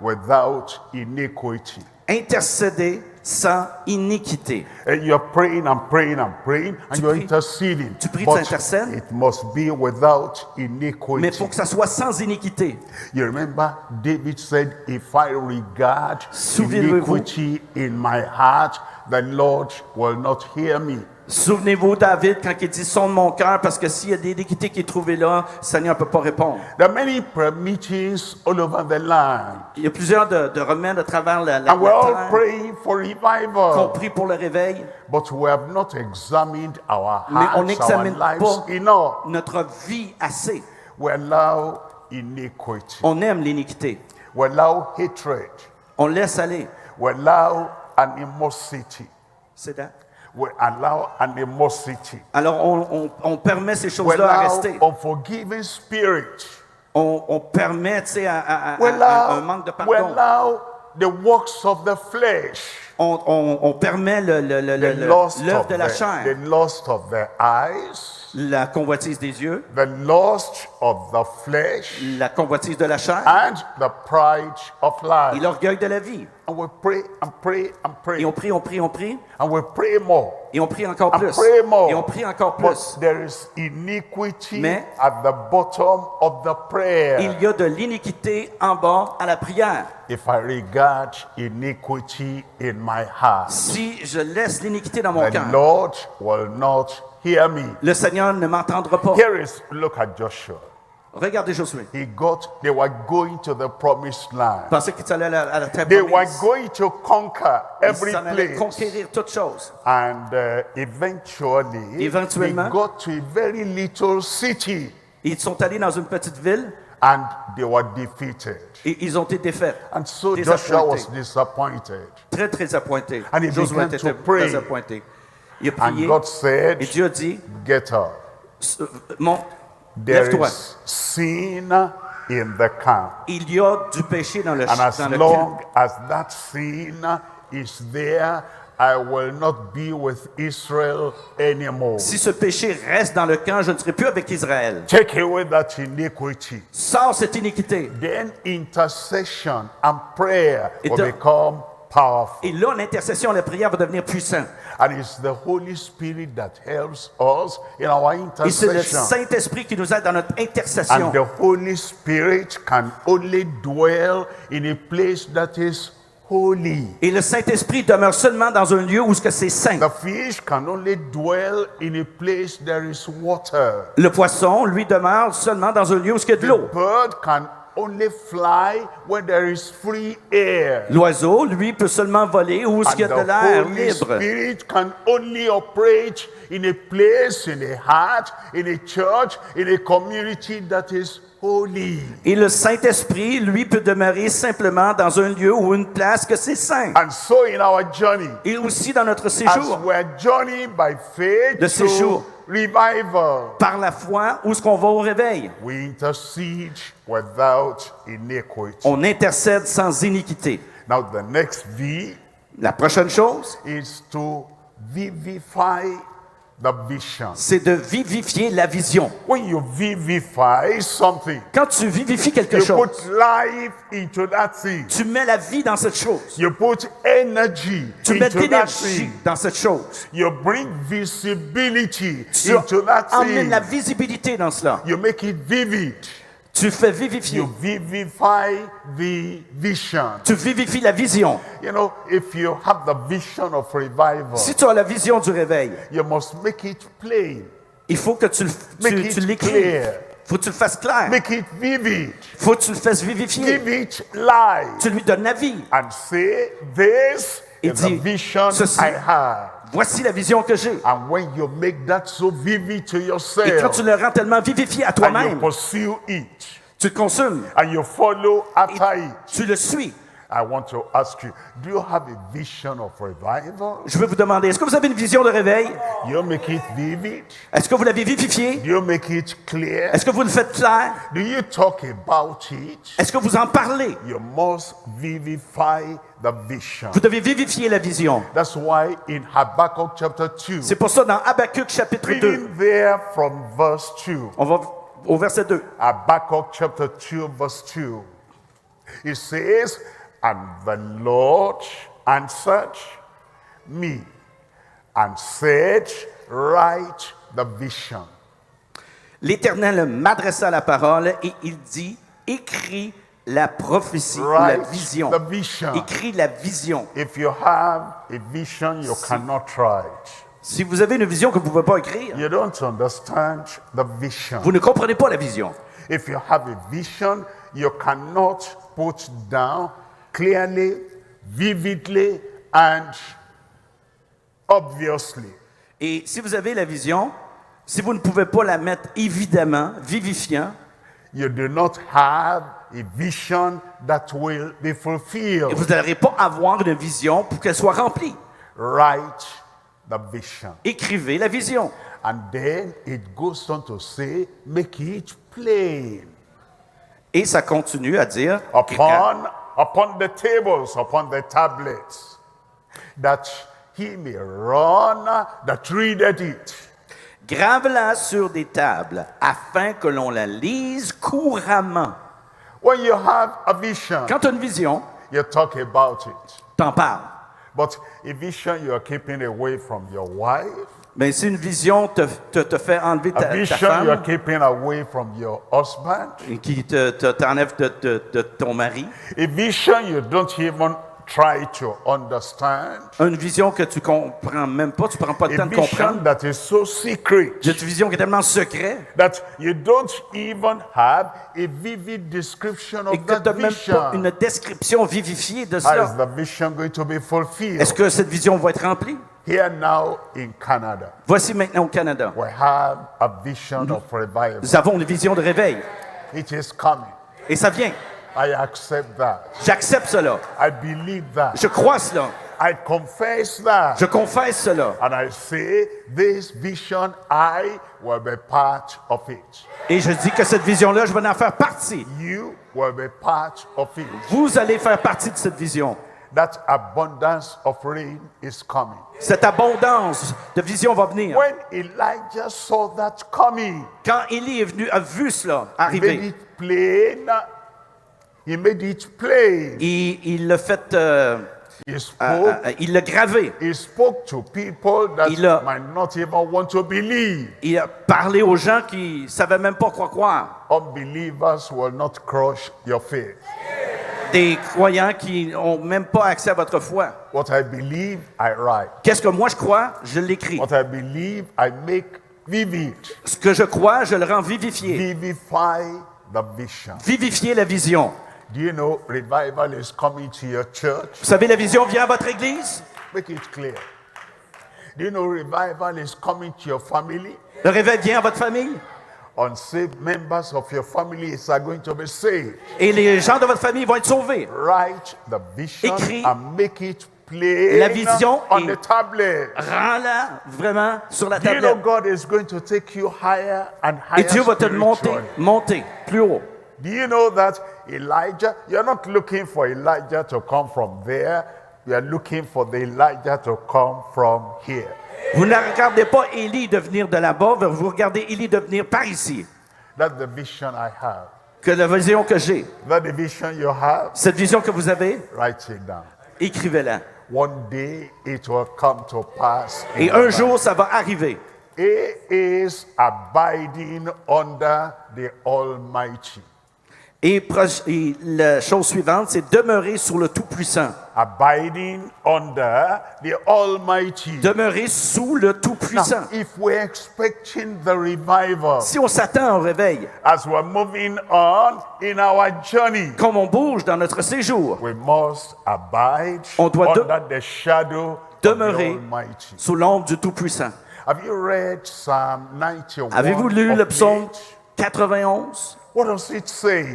Speaker 2: without iniquity.
Speaker 1: intercéder sans iniquité.
Speaker 2: And you're praying and praying and praying, and you're
Speaker 1: pries-
Speaker 2: interceding.
Speaker 1: tu pries, tu
Speaker 2: But
Speaker 1: intercèdes.
Speaker 2: it must be without
Speaker 1: Mais il
Speaker 2: iniquity.
Speaker 1: faut que ça soit sans iniquité.
Speaker 2: You remember David said, if I regard
Speaker 1: Souvenez-vous.
Speaker 2: iniquity in my heart, the Lord will not hear me.
Speaker 1: Souvenez-vous, David, quand il dit sonde mon cœur, parce que s'il y a des iniquités qui est trouvée là, le Seigneur ne peut pas répondre.
Speaker 2: There are many prayer meetings all over the land.
Speaker 1: Il y a plusieurs de remèdes à travers la
Speaker 2: And we're all
Speaker 1: terre
Speaker 2: praying for
Speaker 1: qu'on
Speaker 2: revival.
Speaker 1: prie pour le réveil,
Speaker 2: But we have not examined our
Speaker 1: mais on
Speaker 2: hearts, our
Speaker 1: n'examine
Speaker 2: lives
Speaker 1: pas
Speaker 2: enough.
Speaker 1: notre vie assez.
Speaker 2: We allow iniquity.
Speaker 1: On aime l'iniquité.
Speaker 2: We allow hatred.
Speaker 1: On laisse aller.
Speaker 2: We allow animosity.
Speaker 1: C'est ça.
Speaker 2: We allow animosity.
Speaker 1: Alors, on permet ces
Speaker 2: We
Speaker 1: choses-là à
Speaker 2: allow
Speaker 1: rester.
Speaker 2: unforgiving spirit.
Speaker 1: On permet, tu sais, à
Speaker 2: We
Speaker 1: un manque de
Speaker 2: allow, we
Speaker 1: pardon.
Speaker 2: allow the works of the flesh.
Speaker 1: On permet
Speaker 2: The lust
Speaker 1: l'œuvre
Speaker 2: of
Speaker 1: de la
Speaker 2: the
Speaker 1: chair,
Speaker 2: lust of the eyes.
Speaker 1: la convoitise des yeux,
Speaker 2: The lust of the flesh.
Speaker 1: la convoitise de la chair
Speaker 2: And the pride of
Speaker 1: et
Speaker 2: life.
Speaker 1: l'orgueil de la vie.
Speaker 2: And we pray and pray and pray.
Speaker 1: Et on prie, on prie, on prie,
Speaker 2: And we pray more.
Speaker 1: et on prie encore
Speaker 2: And
Speaker 1: plus.
Speaker 2: pray more.
Speaker 1: Et on prie encore
Speaker 2: But
Speaker 1: plus.
Speaker 2: there is iniquity
Speaker 1: Mais
Speaker 2: at the bottom of the prayer.
Speaker 1: il y a de l'iniquité en bas à la prière.
Speaker 2: If I regard iniquity in my heart,
Speaker 1: Si je laisse l'iniquité dans mon
Speaker 2: the
Speaker 1: cœur,
Speaker 2: Lord will not hear me.
Speaker 1: le Seigneur ne m'entendra pas.
Speaker 2: Here is, look at Joshua.
Speaker 1: Regardez Josué.
Speaker 2: They were going to the promised land.
Speaker 1: Pensez qu'il allait à la terre
Speaker 2: They were
Speaker 1: promise.
Speaker 2: going to conquer every
Speaker 1: Ils s'en allaient
Speaker 2: place.
Speaker 1: conquérir toutes choses.
Speaker 2: And eventually,
Speaker 1: Éventuellement,
Speaker 2: they got to a very little city
Speaker 1: Ils sont allés dans une petite ville
Speaker 2: and they were defeated.
Speaker 1: et ils ont été défaits.
Speaker 2: And so
Speaker 1: Disappointed.
Speaker 2: Joshua was disappointed.
Speaker 1: Très, très appointé.
Speaker 2: And he
Speaker 1: Josué
Speaker 2: began
Speaker 1: était
Speaker 2: to pray.
Speaker 1: très appointé. Il a
Speaker 2: And
Speaker 1: prié
Speaker 2: God said,
Speaker 1: et Dieu a dit,
Speaker 2: get up.
Speaker 1: monte,
Speaker 2: There
Speaker 1: Lève-toi.
Speaker 2: is sin in the camp.
Speaker 1: Il y a du péché dans le
Speaker 2: And as
Speaker 1: dans le
Speaker 2: long
Speaker 1: camp.
Speaker 2: as that sin is there, I will not be with Israel anymore.
Speaker 1: Si ce péché reste dans le camp, je ne serai plus avec Israël.
Speaker 2: Take away that iniquity.
Speaker 1: Sors cette iniquité.
Speaker 2: Then intercession and prayer
Speaker 1: Et
Speaker 2: will
Speaker 1: de-
Speaker 2: become powerful.
Speaker 1: Et là, l'intercession, la prière va devenir puissant.
Speaker 2: And it's the Holy Spirit that helps us in our
Speaker 1: Et c'est le
Speaker 2: intercession.
Speaker 1: Saint-Esprit qui nous aide dans notre intercession.
Speaker 2: And the Holy Spirit can only dwell in a place that is holy.
Speaker 1: Et le Saint-Esprit demeure seulement dans un lieu où ce que c'est saint.
Speaker 2: The fish can only dwell in a place there is water.
Speaker 1: Le poisson, lui, demeure seulement dans un lieu où il y a de
Speaker 2: The
Speaker 1: l'eau.
Speaker 2: bird can only fly when there is free air.
Speaker 1: L'oiseau, lui, peut seulement voler où il y a
Speaker 2: And
Speaker 1: de
Speaker 2: the
Speaker 1: l'air
Speaker 2: Holy
Speaker 1: libre.
Speaker 2: Spirit can only operate in a place, in a heart, in a church, in a community that is holy.
Speaker 1: Et le Saint-Esprit, lui, peut demeurer simplement dans un lieu ou une place que c'est saint.
Speaker 2: And so in our journey,
Speaker 1: Et aussi dans notre
Speaker 2: as
Speaker 1: séjour,
Speaker 2: we're journeying by faith
Speaker 1: Le
Speaker 2: to
Speaker 1: séjour.
Speaker 2: revival,
Speaker 1: par la foi, où est-ce qu'on va au réveil?
Speaker 2: we intercede without iniquity.
Speaker 1: On intercède sans iniquité.
Speaker 2: Now the next V
Speaker 1: La prochaine chose,
Speaker 2: is to vivify the vision.
Speaker 1: c'est de vivifier la vision.
Speaker 2: When you vivify something,
Speaker 1: Quand tu vivifies quelque
Speaker 2: you
Speaker 1: chose,
Speaker 2: put life into that thing.
Speaker 1: tu mets la vie dans cette chose.
Speaker 2: You put energy
Speaker 1: Tu mets de
Speaker 2: into that
Speaker 1: l'énergie
Speaker 2: thing.
Speaker 1: dans cette chose.
Speaker 2: You bring visibility
Speaker 1: Tu
Speaker 2: into that
Speaker 1: emmènes
Speaker 2: thing.
Speaker 1: la visibilité dans cela.
Speaker 2: You make it vivid.
Speaker 1: Tu fais vivifier.
Speaker 2: You vivify the vision.
Speaker 1: Tu vivifies la vision.
Speaker 2: You know, if you have the vision of revival,
Speaker 1: Si tu as la vision du réveil,
Speaker 2: you must make it plain,
Speaker 1: il faut que tu
Speaker 2: Make it
Speaker 1: l'écrives.
Speaker 2: clear.
Speaker 1: Il faut que tu le fasses clair.
Speaker 2: make it vivid,
Speaker 1: Il faut que tu le fasses vivifier.
Speaker 2: give it life,
Speaker 1: Tu lui donnes la vie.
Speaker 2: and say, this
Speaker 1: Il
Speaker 2: is
Speaker 1: dit,
Speaker 2: the vision
Speaker 1: ceci.
Speaker 2: I have.
Speaker 1: Voici la vision que j'ai.
Speaker 2: And when you make that so vivid to
Speaker 1: Et quand
Speaker 2: yourself,
Speaker 1: tu le rends tellement vivifié à
Speaker 2: and you
Speaker 1: toi-même,
Speaker 2: pursue it,
Speaker 1: tu le consommes,
Speaker 2: and you follow after it,
Speaker 1: tu le suis.
Speaker 2: I want to ask you, do you have a vision of revival?
Speaker 1: Je veux vous demander, est-ce que vous avez une vision de réveil?
Speaker 2: Do you make it vivid?
Speaker 1: Est-ce que vous l'avez vivifié?
Speaker 2: Do you make it clear?
Speaker 1: Est-ce que vous le faites clair?
Speaker 2: Do you talk about it?
Speaker 1: Est-ce que vous en parlez?
Speaker 2: You must vivify the vision.
Speaker 1: Vous devez vivifier la vision.
Speaker 2: That's why in Habakkuk chapter 2,
Speaker 1: C'est pour ça dans Habakkuk chapitre 2,
Speaker 2: reading there from verse 2,
Speaker 1: on va au verset 2.
Speaker 2: Habakkuk chapter 2, verse 2, it says, and the Lord answered me and said, write the vision.
Speaker 1: L'Éternel m'adressa la parole et il dit, écris la prophétie, ou la
Speaker 2: Write
Speaker 1: vision.
Speaker 2: the vision.
Speaker 1: Écris la vision.
Speaker 2: If you have a vision, you cannot write.
Speaker 1: Si vous avez une vision que vous ne pouvez pas écrire,
Speaker 2: You don't understand the vision.
Speaker 1: vous ne comprenez pas la vision.
Speaker 2: If you have a vision, you cannot put down clearly, vividly, and obviously.
Speaker 1: Et si vous avez la vision, si vous ne pouvez pas la mettre évidemment, vivifiant,
Speaker 2: You do not have a vision that will be
Speaker 1: et
Speaker 2: fulfilled.
Speaker 1: vous n'allez pas avoir une vision pour qu'elle soit remplie.
Speaker 2: Write the vision.
Speaker 1: Écrivez la vision.
Speaker 2: And then it goes on to say, make it plain.
Speaker 1: Et ça continue à dire,
Speaker 2: Upon the tables, upon the tablets, that he may run that readeth it.
Speaker 1: grave-la sur des tables afin que l'on la lise couramment.
Speaker 2: When you have a vision,
Speaker 1: Quand tu as une vision,
Speaker 2: you talk about it.
Speaker 1: t'en parles.
Speaker 2: But a vision you are keeping away from your wife,
Speaker 1: Mais si une vision te fait enlever
Speaker 2: a
Speaker 1: ta
Speaker 2: vision you are
Speaker 1: femme,
Speaker 2: keeping away from your husband,
Speaker 1: et qui t'enlève de ton mari,
Speaker 2: a vision you don't even try to understand,
Speaker 1: une vision que tu comprends même pas, tu prends pas le
Speaker 2: a
Speaker 1: temps de
Speaker 2: vision
Speaker 1: comprendre,
Speaker 2: that is so secret
Speaker 1: une vision qui est tellement secrète
Speaker 2: that you don't even have a vivid description
Speaker 1: et
Speaker 2: of
Speaker 1: que tu
Speaker 2: that
Speaker 1: n'as même pas
Speaker 2: vision.
Speaker 1: une description vivifiée de
Speaker 2: How is
Speaker 1: cela.
Speaker 2: the vision going to be fulfilled?
Speaker 1: Est-ce que cette vision va être remplie?
Speaker 2: Here now in Canada,
Speaker 1: Voici maintenant au Canada.
Speaker 2: we have a vision of revival.
Speaker 1: Nous avons une vision de réveil.
Speaker 2: It is coming.
Speaker 1: Et ça vient.
Speaker 2: I accept that.
Speaker 1: J'accepte cela.
Speaker 2: I believe that.
Speaker 1: Je crois cela.
Speaker 2: I confess that.
Speaker 1: Je confesse cela.
Speaker 2: And I say, this vision, I will be part of it.
Speaker 1: Et je dis que cette vision-là, je vais en faire partie.
Speaker 2: You will be part of it.
Speaker 1: Vous allez faire partie de cette vision.
Speaker 2: That abundance of rain is coming.
Speaker 1: Cette abondance de vision va venir.
Speaker 2: When Elijah saw that coming,
Speaker 1: Quand Élie est venu, a vu cela
Speaker 2: he made
Speaker 1: arriver,
Speaker 2: it plain. He made it plain.
Speaker 1: il l'a fait,
Speaker 2: He spoke.
Speaker 1: il l'a gravé.
Speaker 2: He spoke to people that
Speaker 1: Il a-
Speaker 2: might not even want to believe.
Speaker 1: Il a parlé aux gens qui ne savaient même pas quoi croire.
Speaker 2: Unbelievers will not crush your faith.
Speaker 1: Des croyants qui n'ont même pas accès à votre foi.
Speaker 2: What I believe, I write.
Speaker 1: Qu'est-ce que moi je crois? Je l'écris.
Speaker 2: What I believe, I make vivid.
Speaker 1: Ce que je crois, je le rends vivifié.
Speaker 2: Vivify the vision.
Speaker 1: Vivifier la vision.
Speaker 2: Do you know revival is coming to your church?
Speaker 1: Vous savez, la vision vient à votre église.
Speaker 2: Make it clear. Do you know revival is coming to your family?
Speaker 1: Le réveil vient à votre famille.
Speaker 2: Unsaved members of your family are going to be saved.
Speaker 1: Et les gens de votre famille vont être sauvés.
Speaker 2: Write the vision
Speaker 1: Écris
Speaker 2: and make it plain
Speaker 1: la vision
Speaker 2: on
Speaker 1: et-
Speaker 2: the tablet.
Speaker 1: Rends-la vraiment sur la
Speaker 2: Do you know
Speaker 1: tablette.
Speaker 2: God is going to take you higher and
Speaker 1: Et
Speaker 2: higher
Speaker 1: Dieu va te monter,
Speaker 2: spiritually?
Speaker 1: monter plus haut.
Speaker 2: Do you know that Elijah, you're not looking for Elijah to come from there. You are looking for the Elijah to come from here.
Speaker 1: Vous ne regardez pas Élie devenir de là-bas, vous regardez Élie devenir par ici.
Speaker 2: That's the vision I have.
Speaker 1: Que la vision que j'ai,
Speaker 2: That the vision you have,
Speaker 1: cette vision que vous avez,
Speaker 2: write it down.
Speaker 1: écrivez-la.
Speaker 2: One day it will come to pass. in
Speaker 1: Et
Speaker 2: your
Speaker 1: un
Speaker 2: life.
Speaker 1: jour, ça va arriver.
Speaker 2: He is abiding under the Almighty.
Speaker 1: Et la chose suivante, c'est demeurer sur le Tout-Puissant.
Speaker 2: Abiding under the Almighty.
Speaker 1: Demeurer sous le Tout-Puissant.
Speaker 2: Now, if we're expecting the revival
Speaker 1: Si on s'attend au réveil,
Speaker 2: as we're moving on in our journey,
Speaker 1: comme on bouge dans notre séjour,
Speaker 2: we must abide
Speaker 1: On doit
Speaker 2: under the shadow of the
Speaker 1: demeurer
Speaker 2: Almighty.
Speaker 1: sous l'ombre du Tout-Puissant.
Speaker 2: Have you read Psalm 91?
Speaker 1: Avez-vous lu
Speaker 2: of
Speaker 1: le psaume
Speaker 2: David?
Speaker 1: 91?
Speaker 2: What does it say?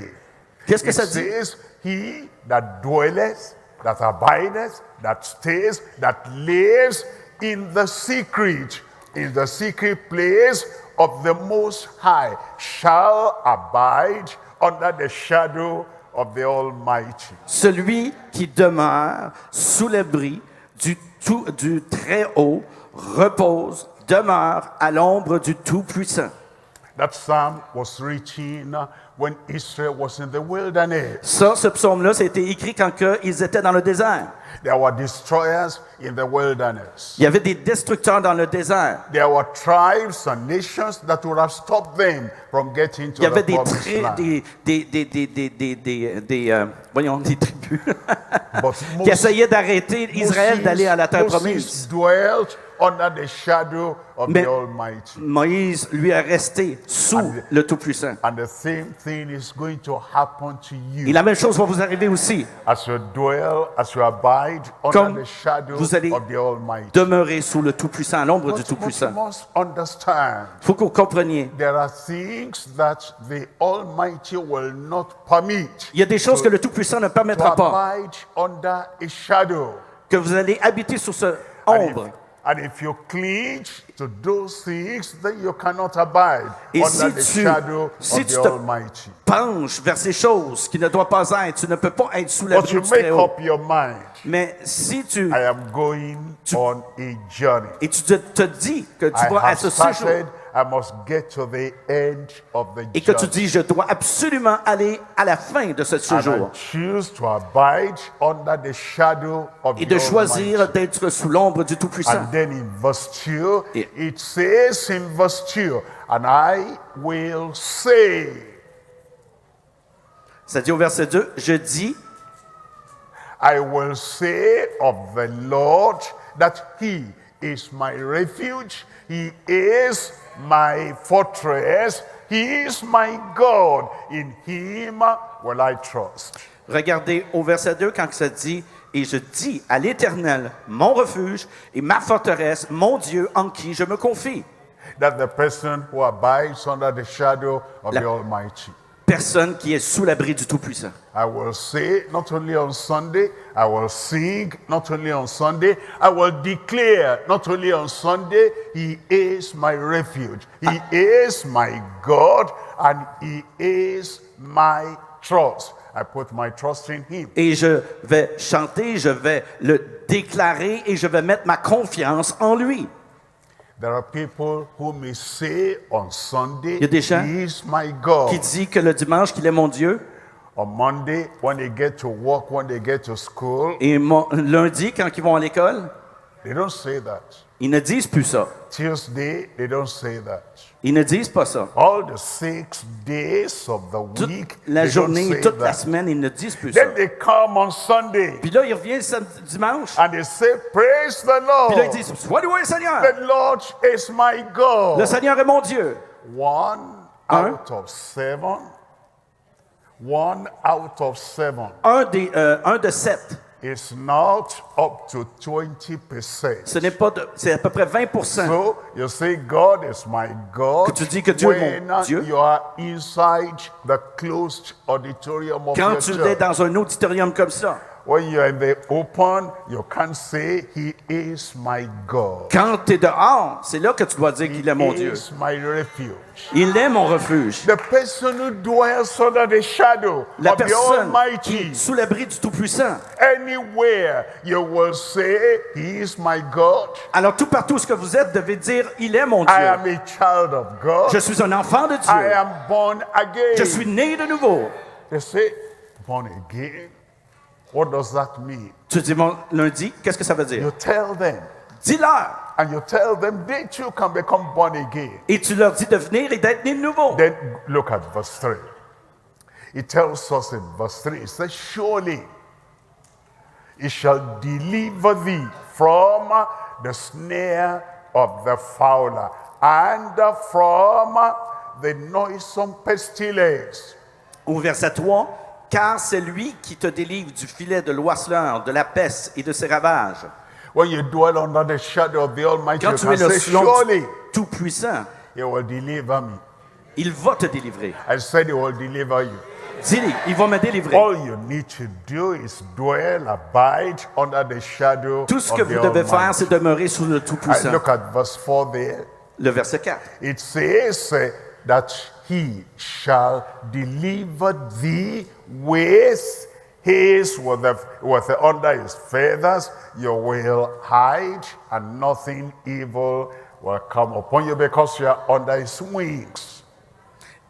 Speaker 1: Qu'est-ce que
Speaker 2: It
Speaker 1: ça dit?
Speaker 2: says, he that dwelleth, that abideth, that stays, that lives in the secret place of the Most High, shall abide under the shadow of the Almighty.
Speaker 1: Celui qui demeure sous l'abri du Très-Haut repose, demeure à l'ombre du Tout-Puissant.
Speaker 2: That psalm was written when Israel was in the wilderness.
Speaker 1: Ça, ce psaume-là, ça a été écrit quand ils étaient dans le désert.
Speaker 2: There were destroyers in the wilderness.
Speaker 1: Il y avait des destructeurs dans le désert.
Speaker 2: There were tribes and nations that would have stopped them from getting to
Speaker 1: Il y avait
Speaker 2: the
Speaker 1: des,
Speaker 2: promised land.
Speaker 1: voyons, des tribus
Speaker 2: But
Speaker 1: qui essayaient d'arrêter Israël d'aller à la terre
Speaker 2: Moses
Speaker 1: promise.
Speaker 2: dwelt under the shadow of
Speaker 1: Mais
Speaker 2: the Almighty.
Speaker 1: Moïse lui a resté sous le Tout-Puissant.
Speaker 2: And the same thing is going to happen to
Speaker 1: Et
Speaker 2: you
Speaker 1: la même chose va vous arriver aussi.
Speaker 2: as you dwell, as you abide
Speaker 1: Comme
Speaker 2: under the shadow
Speaker 1: vous allez
Speaker 2: of the Almighty.
Speaker 1: demeurer sous le Tout-Puissant, à l'ombre du
Speaker 2: But you
Speaker 1: Tout-Puissant.
Speaker 2: must understand,
Speaker 1: Il faut que vous compreniez.
Speaker 2: there are things that the Almighty will not permit
Speaker 1: Il y a des choses que le Tout-Puissant ne
Speaker 2: to
Speaker 1: permettra pas.
Speaker 2: abide under a shadow.
Speaker 1: Que vous allez habiter sous ce
Speaker 2: And
Speaker 1: ombre.
Speaker 2: And if you cling to those things, then you cannot abide
Speaker 1: Et
Speaker 2: under the shadow
Speaker 1: si
Speaker 2: of
Speaker 1: tu
Speaker 2: the
Speaker 1: te
Speaker 2: Almighty.
Speaker 1: penches vers ces choses qui ne doivent pas être, tu ne peux pas être sous
Speaker 2: But
Speaker 1: l'abri
Speaker 2: you
Speaker 1: du
Speaker 2: make
Speaker 1: Très-Haut.
Speaker 2: up your mind,
Speaker 1: Mais si tu
Speaker 2: I am going on a journey.
Speaker 1: et tu te dis que tu
Speaker 2: I
Speaker 1: vas à
Speaker 2: have
Speaker 1: ce séjour
Speaker 2: started, I must get to the end of the
Speaker 1: et que tu
Speaker 2: journey.
Speaker 1: dis je dois absolument aller à la fin de ce
Speaker 2: And I
Speaker 1: séjour
Speaker 2: choose to abide under the shadow of
Speaker 1: et
Speaker 2: the
Speaker 1: de choisir
Speaker 2: Almighty.
Speaker 1: d'être sous l'ombre du Tout-Puissant.
Speaker 2: And then in verse 2,
Speaker 1: Yeah.
Speaker 2: it says in verse 2, and I will say,
Speaker 1: Ça dit au verset 2, je dis,
Speaker 2: I will say of the Lord that he is my refuge, he is my fortress, he is my God, in him will I trust.
Speaker 1: regardez au verset 2 quand ça dit, et je dis à l'Éternel, mon refuge et ma forteresse, mon Dieu en qui je me confie.
Speaker 2: That the person who abides under the shadow of
Speaker 1: La-
Speaker 2: the Almighty.
Speaker 1: personne qui est sous l'abri du Tout-Puissant.
Speaker 2: I will say, not only on Sunday, I will sing, not only on Sunday, I will declare, not only on Sunday, He is my refuge. He is my God, and He is my trust. I put my trust in Him.
Speaker 1: Et je vais chanter, je vais le déclarer et je vais mettre ma confiance en lui.
Speaker 2: There are people who may say on Sunday,
Speaker 1: Il y a des gens
Speaker 2: He is my God.
Speaker 1: Qui dit que le dimanche qu'il est mon Dieu.
Speaker 2: On Monday, when they get to work, when they get to school,
Speaker 1: Et lundi, quand ils vont à l'école,
Speaker 2: they don't say that.
Speaker 1: ils ne disent plus ça.
Speaker 2: Tuesday, they don't say that.
Speaker 1: Ils ne disent pas ça.
Speaker 2: All the 6 days of the
Speaker 1: Toute
Speaker 2: week,
Speaker 1: la
Speaker 2: they don't
Speaker 1: journée,
Speaker 2: say
Speaker 1: toute la
Speaker 2: that.
Speaker 1: semaine, ils ne disent plus ça.
Speaker 2: Then they come on Sunday
Speaker 1: Puis là, ils reviennent dimanche.
Speaker 2: and they say, praise the
Speaker 1: Puis là, ils
Speaker 2: Lord.
Speaker 1: disent, sois loué, Seigneur.
Speaker 2: The Lord is my God.
Speaker 1: Le Seigneur est mon Dieu.
Speaker 2: One out of 7. One out of 7
Speaker 1: Un de 7.
Speaker 2: is not up to 20%.
Speaker 1: Ce n'est pas c'est à peu près 20%.
Speaker 2: So you say God is my God
Speaker 1: Que tu dis que Dieu est mon
Speaker 2: when
Speaker 1: Dieu.
Speaker 2: you are inside the closed auditorium of
Speaker 1: Quand
Speaker 2: your
Speaker 1: tu es
Speaker 2: church.
Speaker 1: dans un auditorium comme ça,
Speaker 2: When you're in the open, you can't say He is my God.
Speaker 1: quand tu es dehors, c'est là que tu dois dire qu'il est mon
Speaker 2: He
Speaker 1: Dieu.
Speaker 2: is my refuge.
Speaker 1: Il est mon refuge.
Speaker 2: The person who dwells under the shadow
Speaker 1: La
Speaker 2: of the
Speaker 1: personne qui
Speaker 2: Almighty.
Speaker 1: est sous l'abri du Tout-Puissant.
Speaker 2: Anywhere you will say, He is my God.
Speaker 1: Alors tout partout où ce que vous êtes, devez dire, il est mon
Speaker 2: I
Speaker 1: Dieu.
Speaker 2: am a child of God.
Speaker 1: Je suis un enfant de
Speaker 2: I
Speaker 1: Dieu.
Speaker 2: am born again.
Speaker 1: Je suis né de nouveau.
Speaker 2: They say, born again? What does that mean?
Speaker 1: Tu dis lundi, qu'est-ce que ça veut dire?
Speaker 2: You tell them,
Speaker 1: Dis-leur.
Speaker 2: and you tell them they too can become born again.
Speaker 1: Et tu leur dis de venir et d'être né de nouveau.
Speaker 2: Then look at verse 3. It tells us in verse 3, it says, surely He shall deliver thee from the snare of the fowler and from the noisome pestilence.
Speaker 1: Au verset 3, car c'est lui qui te délivre du filet de l'oiseleur, de la peste et de ses ravages.
Speaker 2: When you dwell under the shadow of the Almighty,
Speaker 1: Quand
Speaker 2: you
Speaker 1: tu
Speaker 2: can
Speaker 1: es le
Speaker 2: say,
Speaker 1: selon
Speaker 2: surely
Speaker 1: Tout-Puissant,
Speaker 2: He will deliver me.
Speaker 1: il va te délivrer.
Speaker 2: I said He will deliver you.
Speaker 1: Dis-lui, il va me délivrer.
Speaker 2: All you need to do is dwell, abide under the shadow
Speaker 1: Tout ce
Speaker 2: of
Speaker 1: que
Speaker 2: the
Speaker 1: vous devez faire,
Speaker 2: Almighty.
Speaker 1: c'est demeurer sous le
Speaker 2: I
Speaker 1: Tout-Puissant.
Speaker 2: look at verse 4 there.
Speaker 1: Le verset 4.
Speaker 2: It says that He shall deliver thee with under His feathers. You will hide, and nothing evil will come upon you because you are under His wings.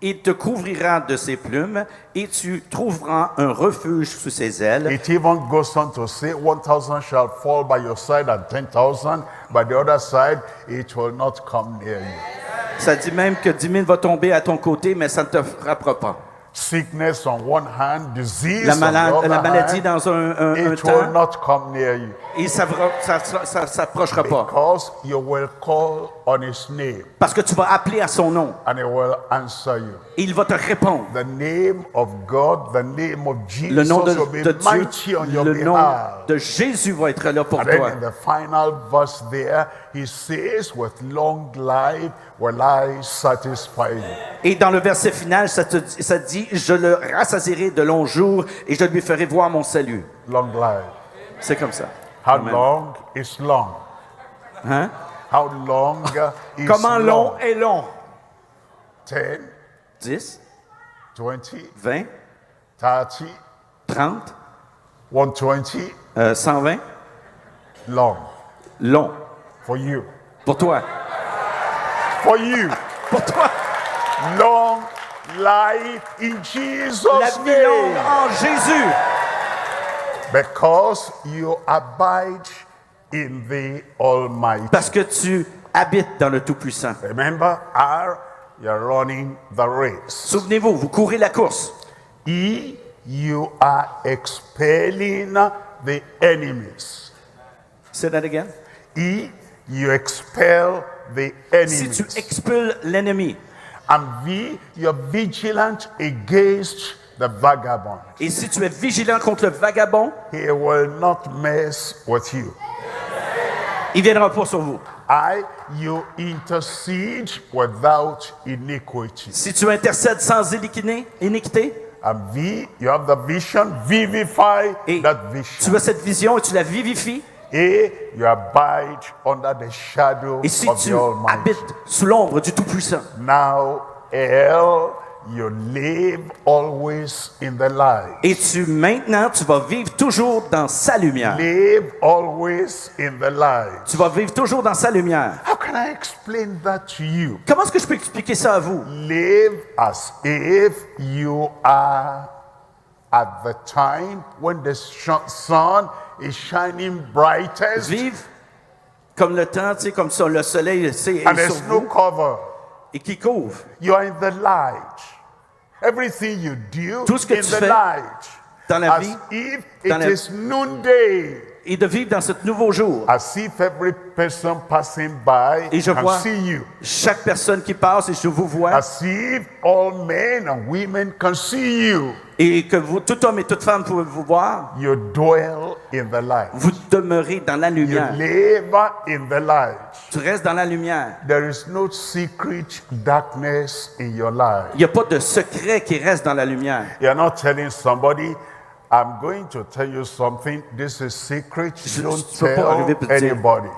Speaker 1: Il te couvrira de ses plumes et tu trouveras un refuge sous ses ailes.
Speaker 2: It even goes on to say, 1,000 shall fall by your side and 10,000 by the other side. It will not come near you.
Speaker 1: Ça dit même que 10 000 va tomber à ton côté, mais ça ne te frappera pas.
Speaker 2: Sickness on one hand, disease
Speaker 1: La,
Speaker 2: on the other
Speaker 1: la maladie
Speaker 2: hand,
Speaker 1: dans un
Speaker 2: it will
Speaker 1: temps,
Speaker 2: not come near you.
Speaker 1: et ça ne s'approchera pas.
Speaker 2: Because you will call on His name
Speaker 1: Parce que tu vas appeler à son nom
Speaker 2: and He will answer you.
Speaker 1: et il va te répondre.
Speaker 2: The name of God, the name of
Speaker 1: Le nom
Speaker 2: Jesus will be
Speaker 1: de Dieu,
Speaker 2: mighty on your
Speaker 1: le nom
Speaker 2: behalf.
Speaker 1: de Jésus va être là pour
Speaker 2: And then
Speaker 1: toi.
Speaker 2: in the final verse there, He says, with long life will I satisfy you.
Speaker 1: Et dans le verset final, ça dit, je le rassasierai de longs jours et je lui ferai voir mon salut.
Speaker 2: Long life.
Speaker 1: C'est comme ça.
Speaker 2: How
Speaker 1: Amen.
Speaker 2: long is long?
Speaker 1: Hein?
Speaker 2: How long is
Speaker 1: Comment long
Speaker 2: long?
Speaker 1: est long?
Speaker 2: 10,
Speaker 1: 10,
Speaker 2: 20,
Speaker 1: 20,
Speaker 2: 30,
Speaker 1: 30,
Speaker 2: 120,
Speaker 1: 120.
Speaker 2: long.
Speaker 1: Long.
Speaker 2: For you.
Speaker 1: Pour toi.
Speaker 2: For you.
Speaker 1: Pour toi.
Speaker 2: Long life in
Speaker 1: La
Speaker 2: Jesus'
Speaker 1: vie longue
Speaker 2: name.
Speaker 1: en Jésus.
Speaker 2: Because you abide in the Almighty.
Speaker 1: Parce que tu habites dans le Tout-Puissant.
Speaker 2: Remember, you're running the race.
Speaker 1: Souvenez-vous, vous courez la course.
Speaker 2: E, you are expelling the enemies.
Speaker 1: Say that again.
Speaker 2: E, you expel the
Speaker 1: Si tu
Speaker 2: enemies.
Speaker 1: expulses l'ennemi.
Speaker 2: And V, you're vigilant against the vagabond.
Speaker 1: Et si tu es vigilant contre le vagabond,
Speaker 2: He will not mess with you.
Speaker 1: il ne viendra pas sur vous.
Speaker 2: you intercede without iniquity.
Speaker 1: Si tu intercèdes sans iniquité,
Speaker 2: And you have the vision, vivify
Speaker 1: et
Speaker 2: that
Speaker 1: tu
Speaker 2: vision.
Speaker 1: as cette vision et tu la vivifies,
Speaker 2: You abide under the shadow
Speaker 1: et si
Speaker 2: of
Speaker 1: tu
Speaker 2: the Almighty.
Speaker 1: habites sous l'ombre du Tout-Puissant,
Speaker 2: Now, you live always in the light.
Speaker 1: et maintenant tu vas vivre toujours dans sa lumière.
Speaker 2: Live always in the light.
Speaker 1: Tu vas vivre toujours dans sa lumière.
Speaker 2: How can I explain that to you?
Speaker 1: Comment est-ce que je peux expliquer ça à vous?
Speaker 2: Live as if you are at the time when the sun is shining brightest
Speaker 1: Vivre comme le temps, tu sais, comme ça, le soleil est
Speaker 2: and
Speaker 1: sur
Speaker 2: there's no
Speaker 1: vous
Speaker 2: cover.
Speaker 1: et qui couvre.
Speaker 2: You are in the light. Everything you do
Speaker 1: Tout ce que
Speaker 2: in
Speaker 1: tu
Speaker 2: the
Speaker 1: fais
Speaker 2: light.
Speaker 1: dans la
Speaker 2: As
Speaker 1: vie,
Speaker 2: if
Speaker 1: dans
Speaker 2: it
Speaker 1: la-
Speaker 2: is noonday.
Speaker 1: et de vivre dans ce nouveau jour.
Speaker 2: As if every person passing by
Speaker 1: Et je
Speaker 2: can
Speaker 1: vois
Speaker 2: see you.
Speaker 1: chaque personne qui passe et je vous vois,
Speaker 2: As if all men and women can see you.
Speaker 1: et que vous, tout homme et toute femme pouvez vous voir.
Speaker 2: You dwell in the light.
Speaker 1: Vous demeurez dans la
Speaker 2: You
Speaker 1: lumière.
Speaker 2: live in the light.
Speaker 1: Tu restes dans la lumière.
Speaker 2: There is no secret darkness in your life.
Speaker 1: Il n'y a pas de secret qui reste dans la lumière.
Speaker 2: You're not telling somebody, I'm going to tell you something. This is secret. Don't
Speaker 1: tu peux pas arriver
Speaker 2: tell
Speaker 1: et dire-
Speaker 2: anybody.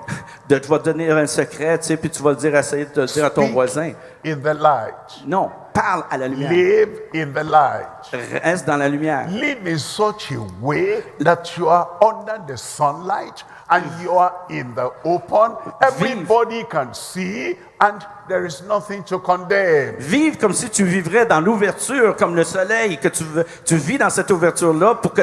Speaker 1: Tu vas te donner un secret, tu sais, puis tu vas le dire, essayer de le dire à ton
Speaker 2: Speak
Speaker 1: voisin.
Speaker 2: in the light.
Speaker 1: Non, parle à la lumière.
Speaker 2: Live in the light.
Speaker 1: Reste dans la lumière.
Speaker 2: Live in such a way that you are under the sunlight and you are in the open. Everybody can see and there is nothing to condemn.
Speaker 1: Vive comme si tu vivrais dans l'ouverture, comme le soleil, que tu vis dans cette ouverture-là pour que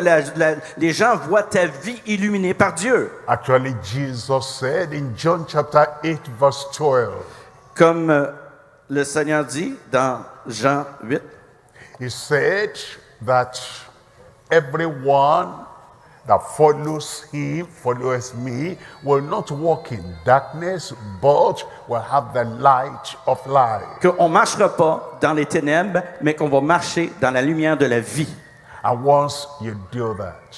Speaker 1: les gens voient ta vie illuminée par Dieu.
Speaker 2: Actually, Jesus said in John chapter 8, verse 12,
Speaker 1: Comme le Seigneur dit dans Jean 8,
Speaker 2: he said that everyone that follows me, will not walk in darkness, but will have the light of life.
Speaker 1: qu'on ne marchera pas dans les ténèbres, mais qu'on va marcher dans la lumière de la vie.
Speaker 2: And once you do that,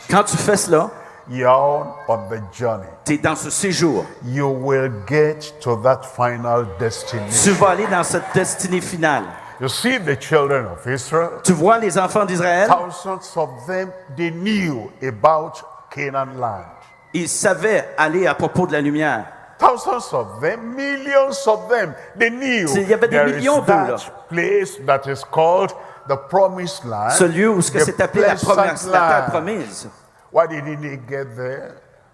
Speaker 1: Quand tu fais cela,
Speaker 2: you're on the journey.
Speaker 1: tu es dans ce séjour.
Speaker 2: You will get to that final destination.
Speaker 1: Tu vas aller dans cette destinée finale.
Speaker 2: You see the children of Israel,
Speaker 1: Tu vois les enfants d'Israël,
Speaker 2: thousands of them, they knew about Canaan land.
Speaker 1: ils savaient aller à propos de la lumière.
Speaker 2: Thousands of them, millions of them, they knew
Speaker 1: Il y avait des
Speaker 2: there is
Speaker 1: millions d'eux, là.
Speaker 2: that place that is called the promised land.
Speaker 1: Ce lieu où
Speaker 2: the
Speaker 1: c'est appelé la
Speaker 2: pleasant
Speaker 1: promesse, la terre
Speaker 2: land.
Speaker 1: promise.
Speaker 2: Why didn't they get there?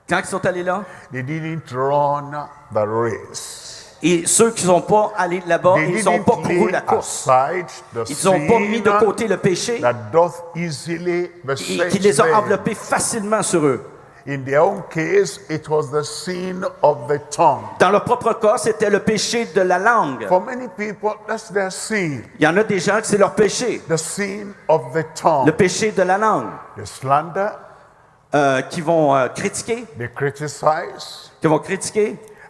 Speaker 1: Quand ils sont allés là,
Speaker 2: They didn't run the race.
Speaker 1: et ceux qui ne sont pas allés là-bas,
Speaker 2: They
Speaker 1: ils n'ont
Speaker 2: didn't
Speaker 1: pas couru
Speaker 2: lay
Speaker 1: la course.
Speaker 2: aside the
Speaker 1: Ils n'ont pas mis de
Speaker 2: sin
Speaker 1: côté le péché
Speaker 2: that doth easily
Speaker 1: et
Speaker 2: beset
Speaker 1: qui les a
Speaker 2: them.
Speaker 1: enveloppés facilement sur eux.
Speaker 2: In their own case, it was the sin of the tongue.
Speaker 1: Dans leur propre cas, c'était le péché de la langue.
Speaker 2: For many people, that's their sin.
Speaker 1: Il y en a des gens qui c'est leur péché,
Speaker 2: The sin of the tongue.
Speaker 1: le péché de la langue,
Speaker 2: They slander,
Speaker 1: qui vont critiquer,
Speaker 2: they criticize,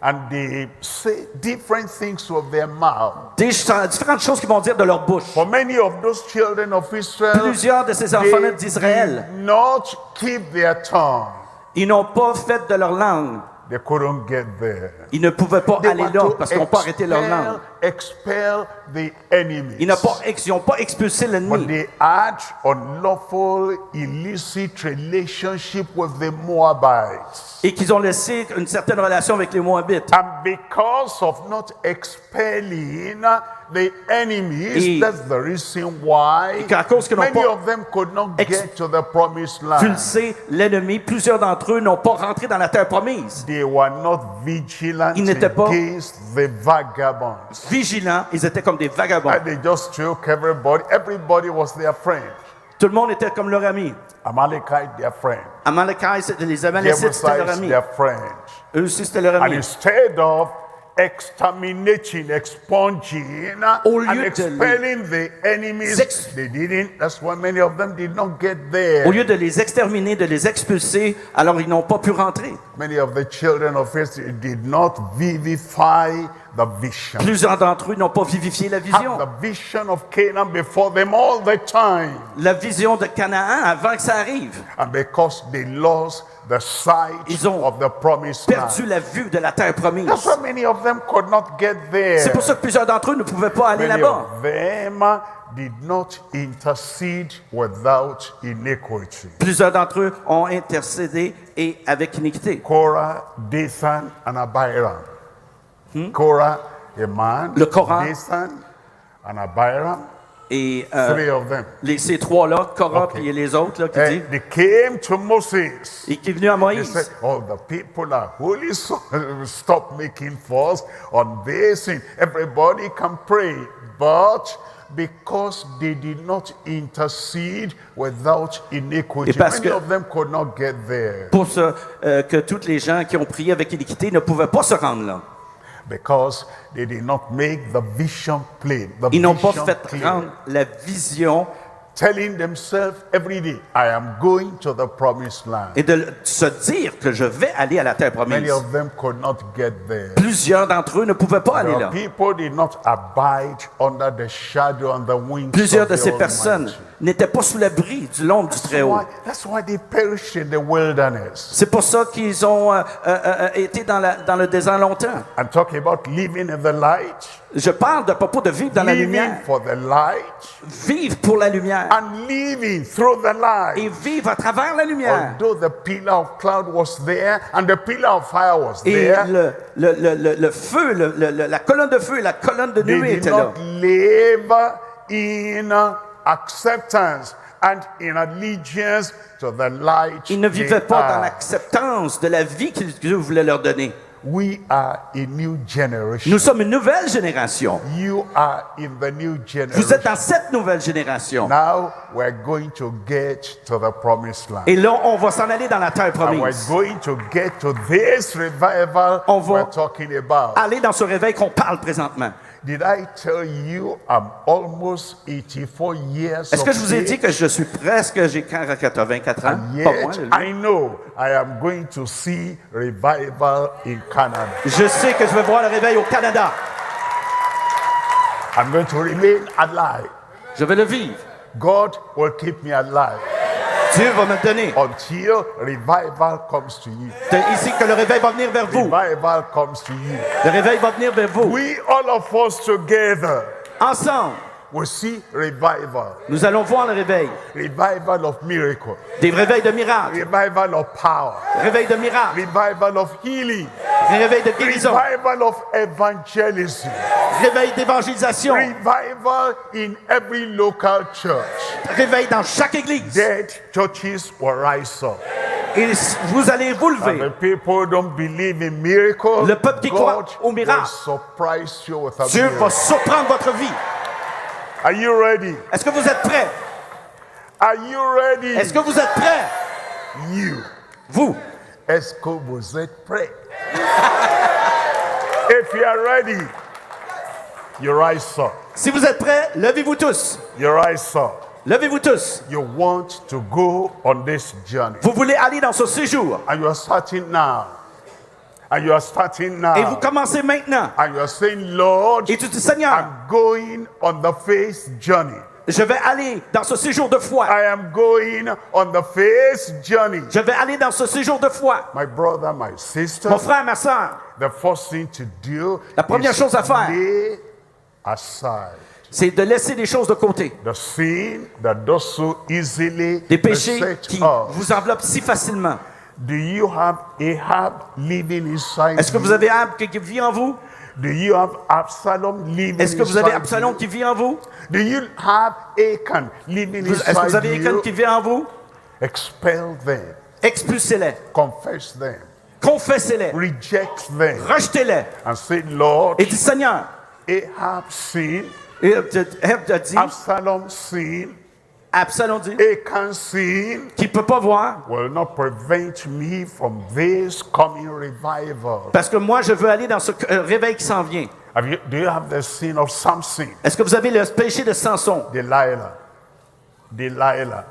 Speaker 2: and they say different things with their mouth.
Speaker 1: différentes choses qu'ils vont dire de leur bouche.
Speaker 2: For many of those children of Israel,
Speaker 1: Plusieurs de ces
Speaker 2: they
Speaker 1: enfants d'Israël,
Speaker 2: did not keep their tongue.
Speaker 1: ils n'ont pas fait de leur langue.
Speaker 2: They couldn't get there.
Speaker 1: Ils ne pouvaient pas
Speaker 2: They
Speaker 1: aller
Speaker 2: were
Speaker 1: là
Speaker 2: to
Speaker 1: parce qu'ils n'ont pas arrêté leur langue.
Speaker 2: expel the enemies.
Speaker 1: Ils n'ont pas expulsé
Speaker 2: But
Speaker 1: l'ennemi.
Speaker 2: they had unlawful, illicit relationship with the Moabites.
Speaker 1: Et qu'ils ont laissé une certaine relation avec les Moabites.
Speaker 2: And because of not expelling the enemies,
Speaker 1: Et-
Speaker 2: that's the reason why
Speaker 1: et qu'à cause qu'ils n'ont
Speaker 2: many
Speaker 1: pas
Speaker 2: of them could not
Speaker 1: ex-
Speaker 2: get to the promised land.
Speaker 1: Pulsé l'ennemi, plusieurs d'entre eux n'ont pas rentré dans la terre promise.
Speaker 2: They were not vigilant
Speaker 1: Ils n'étaient pas-
Speaker 2: against the vagabonds.
Speaker 1: Vigilants, ils étaient comme des vagabonds.
Speaker 2: And they just took everybody. Everybody was their friend.
Speaker 1: Tout le monde était comme leur ami.
Speaker 2: Amalekite, their friend.
Speaker 1: Les Amalécites, c'était leur
Speaker 2: Jebusites,
Speaker 1: ami.
Speaker 2: their friend.
Speaker 1: Eux aussi, c'était leur
Speaker 2: And
Speaker 1: ami.
Speaker 2: instead of exterminating, expunging,
Speaker 1: Au
Speaker 2: and
Speaker 1: lieu de
Speaker 2: expelling the enemies,
Speaker 1: ex-
Speaker 2: they didn't. That's why many of them did not get there.
Speaker 1: Au lieu de les exterminer, de les expulser, alors ils n'ont pas pu rentrer.
Speaker 2: Many of the children of Israel did not vivify the vision.
Speaker 1: Plusieurs d'entre eux n'ont pas vivifié la vision.
Speaker 2: Have the vision of Canaan before them all the time.
Speaker 1: La vision de Canaan avant que ça arrive.
Speaker 2: And because they lost the sight
Speaker 1: Ils ont
Speaker 2: of the promised land.
Speaker 1: perdu la vue de la terre promise.
Speaker 2: That's why many of them could not get there.
Speaker 1: C'est pour ça que plusieurs d'entre eux ne pouvaient pas aller
Speaker 2: Many
Speaker 1: là-bas.
Speaker 2: of them did not intercede without iniquity.
Speaker 1: Plusieurs d'entre eux ont intercédé et avec iniquité.
Speaker 2: Korah, Dathan, and Abiram. Korah, a man.
Speaker 1: Le Korah.
Speaker 2: Dathan, and Abiram.
Speaker 1: Et
Speaker 2: Three of them.
Speaker 1: ces trois-là, Korah
Speaker 2: Okay.
Speaker 1: et les autres, là, qui
Speaker 2: And
Speaker 1: dit,
Speaker 2: they came to Moses.
Speaker 1: et qui est venu à
Speaker 2: They
Speaker 1: Moïse.
Speaker 2: said, oh, the people are holy, so stop making fuss on this. And everybody can pray. But because they did not intercede without iniquity,
Speaker 1: Et parce
Speaker 2: many
Speaker 1: que-
Speaker 2: of them could not get there.
Speaker 1: Pour ça, que toutes les gens qui ont prié avec iniquité ne pouvaient pas se rendre là.
Speaker 2: Because they did not make the vision plain. The
Speaker 1: Ils n'ont pas
Speaker 2: vision
Speaker 1: fait
Speaker 2: clear.
Speaker 1: rendre la vision
Speaker 2: Telling themselves every day, I am going to the promised land.
Speaker 1: et de se dire que je vais aller à la terre
Speaker 2: Many
Speaker 1: promise.
Speaker 2: of them could not get there.
Speaker 1: Plusieurs d'entre eux ne pouvaient pas aller
Speaker 2: The
Speaker 1: là.
Speaker 2: people did not abide under the shadow and the wings
Speaker 1: Plusieurs
Speaker 2: of
Speaker 1: de
Speaker 2: the
Speaker 1: ces personnes
Speaker 2: Almighty.
Speaker 1: n'étaient pas sous l'abri du l'ombre du Très-Haut.
Speaker 2: That's why they perished in the wilderness.
Speaker 1: C'est pour ça qu'ils ont été dans le désert longtemps.
Speaker 2: I'm talking about living in the light,
Speaker 1: Je parle de propos de vivre dans la
Speaker 2: living
Speaker 1: lumière,
Speaker 2: for the light,
Speaker 1: vivre pour la lumière
Speaker 2: and living through the
Speaker 1: et
Speaker 2: light.
Speaker 1: vivre à travers la lumière.
Speaker 2: Although the pillar of cloud was there and the pillar of fire was
Speaker 1: Et
Speaker 2: there,
Speaker 1: le feu, la colonne de feu et la colonne de
Speaker 2: they
Speaker 1: nuée
Speaker 2: did
Speaker 1: étaient là.
Speaker 2: not live in acceptance and in allegiance to the light.
Speaker 1: Ils ne
Speaker 2: they
Speaker 1: vivaient pas dans
Speaker 2: are.
Speaker 1: l'acceptance de la vie que Dieu voulait leur donner.
Speaker 2: We are a new generation.
Speaker 1: Nous sommes une nouvelle génération.
Speaker 2: You are in the new
Speaker 1: Vous
Speaker 2: generation.
Speaker 1: êtes dans cette nouvelle génération.
Speaker 2: Now we're going to get to the promised land.
Speaker 1: Et là, on va s'en aller dans la terre
Speaker 2: And we're
Speaker 1: promise.
Speaker 2: going to get to this revival
Speaker 1: On va-
Speaker 2: we're talking about.
Speaker 1: Aller dans ce réveil qu'on parle présentement.
Speaker 2: Did I tell you I'm almost 84 years
Speaker 1: Est-ce que
Speaker 2: of
Speaker 1: je vous ai dit
Speaker 2: age?
Speaker 1: que j'ai 84 ans?
Speaker 2: And
Speaker 1: Pas moins.
Speaker 2: yet
Speaker 1: lui.
Speaker 2: I know I am going to see revival in Canada.
Speaker 1: Je sais que je vais voir le réveil au Canada.
Speaker 2: I'm going to remain alive.
Speaker 1: Je vais le vivre.
Speaker 2: God will keep me alive
Speaker 1: Dieu va me le donner.
Speaker 2: until revival comes to you.
Speaker 1: C'est ici que le réveil va venir vers vous.
Speaker 2: Revival comes to you.
Speaker 1: Le réveil va venir vers vous.
Speaker 2: We, all of us together,
Speaker 1: Ensemble,
Speaker 2: will see revival.
Speaker 1: nous allons voir le réveil.
Speaker 2: Revival of miracle.
Speaker 1: Des réveils de miracles.
Speaker 2: Revival of power.
Speaker 1: Réveil de miracles.
Speaker 2: Revival of healing.
Speaker 1: Des réveils de guérison.
Speaker 2: Revival of evangelism.
Speaker 1: Réveil d'évangélisation.
Speaker 2: Revival in every local church.
Speaker 1: Réveil dans chaque église.
Speaker 2: Dead churches will rise up.
Speaker 1: Et vous allez vous
Speaker 2: And
Speaker 1: lever.
Speaker 2: the people don't believe in miracles.
Speaker 1: Le peuple qui croit
Speaker 2: God
Speaker 1: au miracle.
Speaker 2: will surprise you with a
Speaker 1: Dieu va
Speaker 2: miracle.
Speaker 1: surprendre votre vie.
Speaker 2: Are you ready?
Speaker 1: Est-ce que vous êtes prêts?
Speaker 2: Are you ready?
Speaker 1: Est-ce que vous êtes prêts?
Speaker 2: You.
Speaker 1: Vous.
Speaker 2: Est-ce que vous êtes prêts? If you are ready, you rise up.
Speaker 1: Si vous êtes prêts, levez-vous tous.
Speaker 2: You rise up.
Speaker 1: Levez-vous tous.
Speaker 2: You want to go on this journey.
Speaker 1: Vous voulez aller dans ce séjour.
Speaker 2: And you are starting now. And you are starting
Speaker 1: Et vous
Speaker 2: now.
Speaker 1: commencez maintenant.
Speaker 2: And you are saying, Lord,
Speaker 1: Et tu dis, Seigneur,
Speaker 2: I'm going on the faith journey.
Speaker 1: je vais aller dans ce séjour de foi.
Speaker 2: I am going on the faith journey.
Speaker 1: Je vais aller dans ce séjour de foi.
Speaker 2: My brother, my sister,
Speaker 1: Mon frère, ma soeur,
Speaker 2: the first thing to do
Speaker 1: La première
Speaker 2: is
Speaker 1: chose à faire.
Speaker 2: lay aside
Speaker 1: c'est de laisser les choses de côté.
Speaker 2: the sin that does so easily
Speaker 1: Des péchés
Speaker 2: beset
Speaker 1: qui
Speaker 2: us.
Speaker 1: vous enveloppent si facilement.
Speaker 2: Do you have Ahab living inside
Speaker 1: Est-ce que vous
Speaker 2: you?
Speaker 1: avez Ab qui vit en vous?
Speaker 2: Do you have Absalom living
Speaker 1: Est-ce que vous avez
Speaker 2: inside
Speaker 1: Absalom
Speaker 2: you?
Speaker 1: qui vit en vous?
Speaker 2: Do you have Achan living
Speaker 1: Est-ce que vous
Speaker 2: inside
Speaker 1: avez Achan
Speaker 2: you?
Speaker 1: qui vit en vous?
Speaker 2: Expel them.
Speaker 1: Expulsez-les.
Speaker 2: Confess them.
Speaker 1: Confessez-les.
Speaker 2: Reject them.
Speaker 1: Rejetez-les.
Speaker 2: And say, Lord,
Speaker 1: Et dis, Seigneur,
Speaker 2: Ahab sin,
Speaker 1: et Ab a dit,
Speaker 2: Absalom sin,
Speaker 1: Absalom dit,
Speaker 2: Achan sin
Speaker 1: qui ne peut pas voir,
Speaker 2: will not prevent me from this coming revival.
Speaker 1: parce que moi, je veux aller dans ce réveil qui s'en vient.
Speaker 2: Do you have the sin of Samson?
Speaker 1: Est-ce que vous avez le péché de Samson?
Speaker 2: Delilah,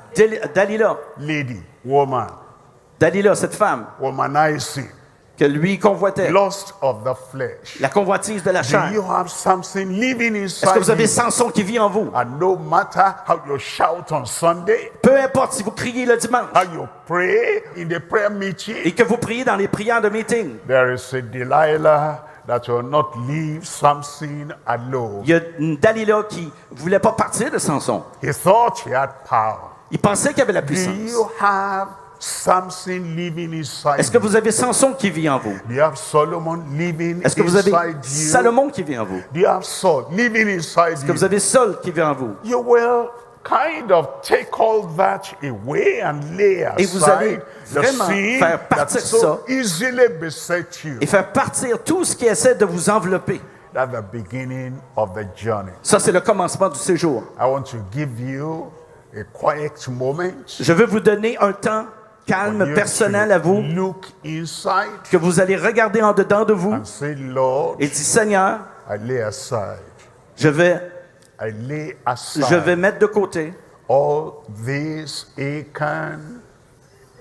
Speaker 1: Dalila,
Speaker 2: lady, woman,
Speaker 1: Dalila, cette femme,
Speaker 2: womanizing.
Speaker 1: que lui convoitait,
Speaker 2: lust of the flesh.
Speaker 1: la convoitise de la
Speaker 2: Do
Speaker 1: chair.
Speaker 2: you have something living
Speaker 1: Est-ce que
Speaker 2: inside
Speaker 1: vous avez
Speaker 2: you?
Speaker 1: Samson qui vit en vous?
Speaker 2: And no matter how you shout on Sunday,
Speaker 1: Peu importe si vous criez le dimanche
Speaker 2: how you pray in the prayer
Speaker 1: et
Speaker 2: meeting,
Speaker 1: que vous priez dans les prières de meeting,
Speaker 2: there is a Delilah that will not leave Samson alone.
Speaker 1: il y a une Dalila qui ne voulait pas partir de Samson.
Speaker 2: He thought he had power.
Speaker 1: Il pensait qu'il avait la
Speaker 2: Do
Speaker 1: puissance.
Speaker 2: you have Samson living inside
Speaker 1: Est-ce que
Speaker 2: you?
Speaker 1: vous avez Samson qui vit en vous?
Speaker 2: Do you have Solomon living
Speaker 1: Est-ce que vous avez
Speaker 2: inside you?
Speaker 1: Salomon qui vit en vous?
Speaker 2: Do you have Saul living inside
Speaker 1: Est-ce que
Speaker 2: you?
Speaker 1: vous avez Saul qui vit en vous?
Speaker 2: You will kind of take all that away and lay
Speaker 1: Et vous allez
Speaker 2: aside the
Speaker 1: vraiment
Speaker 2: sin
Speaker 1: faire
Speaker 2: that
Speaker 1: partir
Speaker 2: so
Speaker 1: ça.
Speaker 2: easily beset you.
Speaker 1: Et faire partir tout ce qui essaie de vous envelopper.
Speaker 2: That's the beginning of the journey.
Speaker 1: Ça, c'est le commencement du séjour.
Speaker 2: I want to give you a quiet moment.
Speaker 1: Je veux vous donner un temps calme,
Speaker 2: for you
Speaker 1: personnel
Speaker 2: to
Speaker 1: à vous,
Speaker 2: Look inside
Speaker 1: que vous allez regarder en dedans de vous
Speaker 2: and say, Lord,
Speaker 1: et dire, Seigneur,
Speaker 2: I lay aside.
Speaker 1: je vais
Speaker 2: I lay aside
Speaker 1: Je vais mettre de côté,
Speaker 2: all this Achan,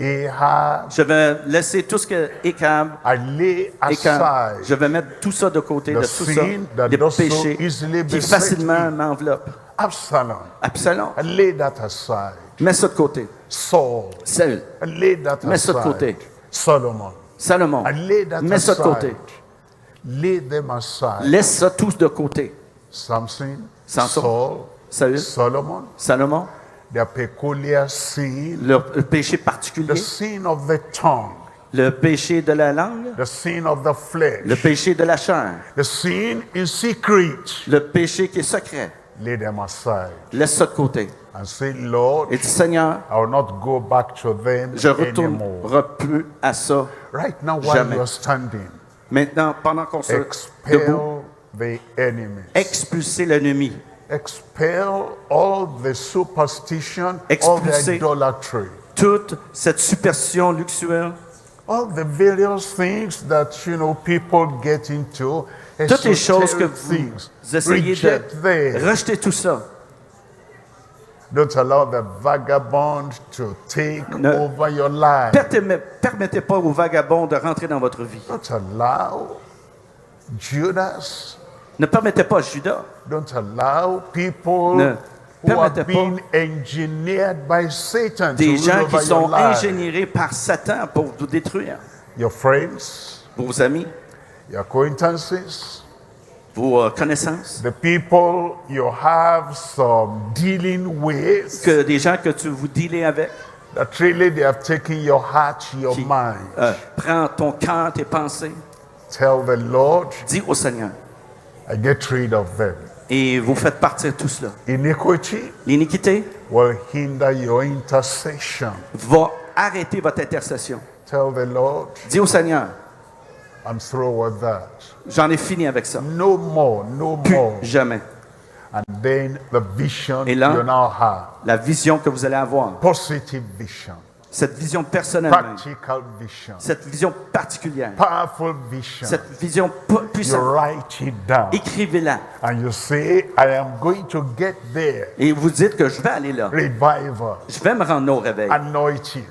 Speaker 2: Ahab.
Speaker 1: je vais laisser tout ce que Écab,
Speaker 2: I lay aside
Speaker 1: je vais mettre tout ça de côté,
Speaker 2: the
Speaker 1: de tout ça,
Speaker 2: sin that
Speaker 1: les
Speaker 2: does so
Speaker 1: péchés
Speaker 2: easily
Speaker 1: qui
Speaker 2: beset
Speaker 1: facilement
Speaker 2: me.
Speaker 1: m'enveloppent.
Speaker 2: Absalom.
Speaker 1: Absalom,
Speaker 2: I lay that aside.
Speaker 1: mets ça de côté.
Speaker 2: Saul.
Speaker 1: Saül,
Speaker 2: I lay that
Speaker 1: mets ça de
Speaker 2: aside.
Speaker 1: côté.
Speaker 2: Solomon.
Speaker 1: Salomon,
Speaker 2: I lay that
Speaker 1: mets ça de côté.
Speaker 2: aside. Lay them aside.
Speaker 1: Laisse ça tous de côté.
Speaker 2: Samson,
Speaker 1: Samson,
Speaker 2: Saul,
Speaker 1: Saül,
Speaker 2: Solomon,
Speaker 1: Salomon,
Speaker 2: their peculiar sin,
Speaker 1: leur péché
Speaker 2: the
Speaker 1: particulier,
Speaker 2: sin of the tongue,
Speaker 1: le péché de la langue,
Speaker 2: the sin of the flesh,
Speaker 1: le péché de la chair,
Speaker 2: the sin in secret.
Speaker 1: le péché qui est secret.
Speaker 2: Lay them aside
Speaker 1: Laisse ça de côté.
Speaker 2: and say, Lord,
Speaker 1: Et dis, Seigneur,
Speaker 2: I will not go back to them
Speaker 1: je ne
Speaker 2: anymore.
Speaker 1: retournerai plus à ça.
Speaker 2: Right now, while
Speaker 1: Jamais.
Speaker 2: you are standing,
Speaker 1: Maintenant, pendant qu'on se debout,
Speaker 2: expel the enemy.
Speaker 1: expulser l'ennemi.
Speaker 2: Expel all the superstition, all the
Speaker 1: Expulser.
Speaker 2: idolatry,
Speaker 1: Toute cette superstition luxueuse,
Speaker 2: all the various things that people get into,
Speaker 1: toutes les choses que
Speaker 2: esoteric
Speaker 1: vous
Speaker 2: things.
Speaker 1: essayez
Speaker 2: Reject them.
Speaker 1: de rejeter tout ça.
Speaker 2: Don't allow the vagabond to take
Speaker 1: Ne-
Speaker 2: over your life.
Speaker 1: Permettez pas aux vagabonds de rentrer dans votre vie.
Speaker 2: Don't allow Judas.
Speaker 1: Ne permettez pas à Judas.
Speaker 2: Don't allow people
Speaker 1: Ne
Speaker 2: who are
Speaker 1: permettez pas
Speaker 2: being engineered by Satan
Speaker 1: des
Speaker 2: to
Speaker 1: gens
Speaker 2: rule
Speaker 1: qui
Speaker 2: over your
Speaker 1: sont
Speaker 2: life.
Speaker 1: ingénierés par Satan pour vous détruire.
Speaker 2: Your friends,
Speaker 1: Vos amis,
Speaker 2: your acquaintances,
Speaker 1: vos connaissances,
Speaker 2: the people you have some dealing with,
Speaker 1: que des gens que tu vous dealez avec,
Speaker 2: that really they have taken your heart, your
Speaker 1: qui
Speaker 2: mind.
Speaker 1: prend ton cœur, tes pensées,
Speaker 2: Tell the Lord,
Speaker 1: dis au Seigneur.
Speaker 2: I get rid of them.
Speaker 1: Et vous faites partir tout cela.
Speaker 2: Iniquity
Speaker 1: L'iniquité
Speaker 2: will hinder your intercession.
Speaker 1: va arrêter votre intercession.
Speaker 2: Tell the Lord,
Speaker 1: Dis au Seigneur,
Speaker 2: I'm through with that.
Speaker 1: j'en ai fini avec ça.
Speaker 2: No more, no
Speaker 1: Plus
Speaker 2: more.
Speaker 1: jamais.
Speaker 2: And then the vision
Speaker 1: Et là,
Speaker 2: you now have,
Speaker 1: la vision que vous allez avoir,
Speaker 2: positive vision,
Speaker 1: cette vision personnelle, même,
Speaker 2: practical vision,
Speaker 1: cette vision particulière,
Speaker 2: powerful vision.
Speaker 1: cette vision
Speaker 2: You
Speaker 1: puissante,
Speaker 2: write it down
Speaker 1: écrivez-la.
Speaker 2: and you say, I am going to get there.
Speaker 1: Et vous dites que je vais aller là.
Speaker 2: Revival,
Speaker 1: Je vais me rendre au réveil.
Speaker 2: anointing,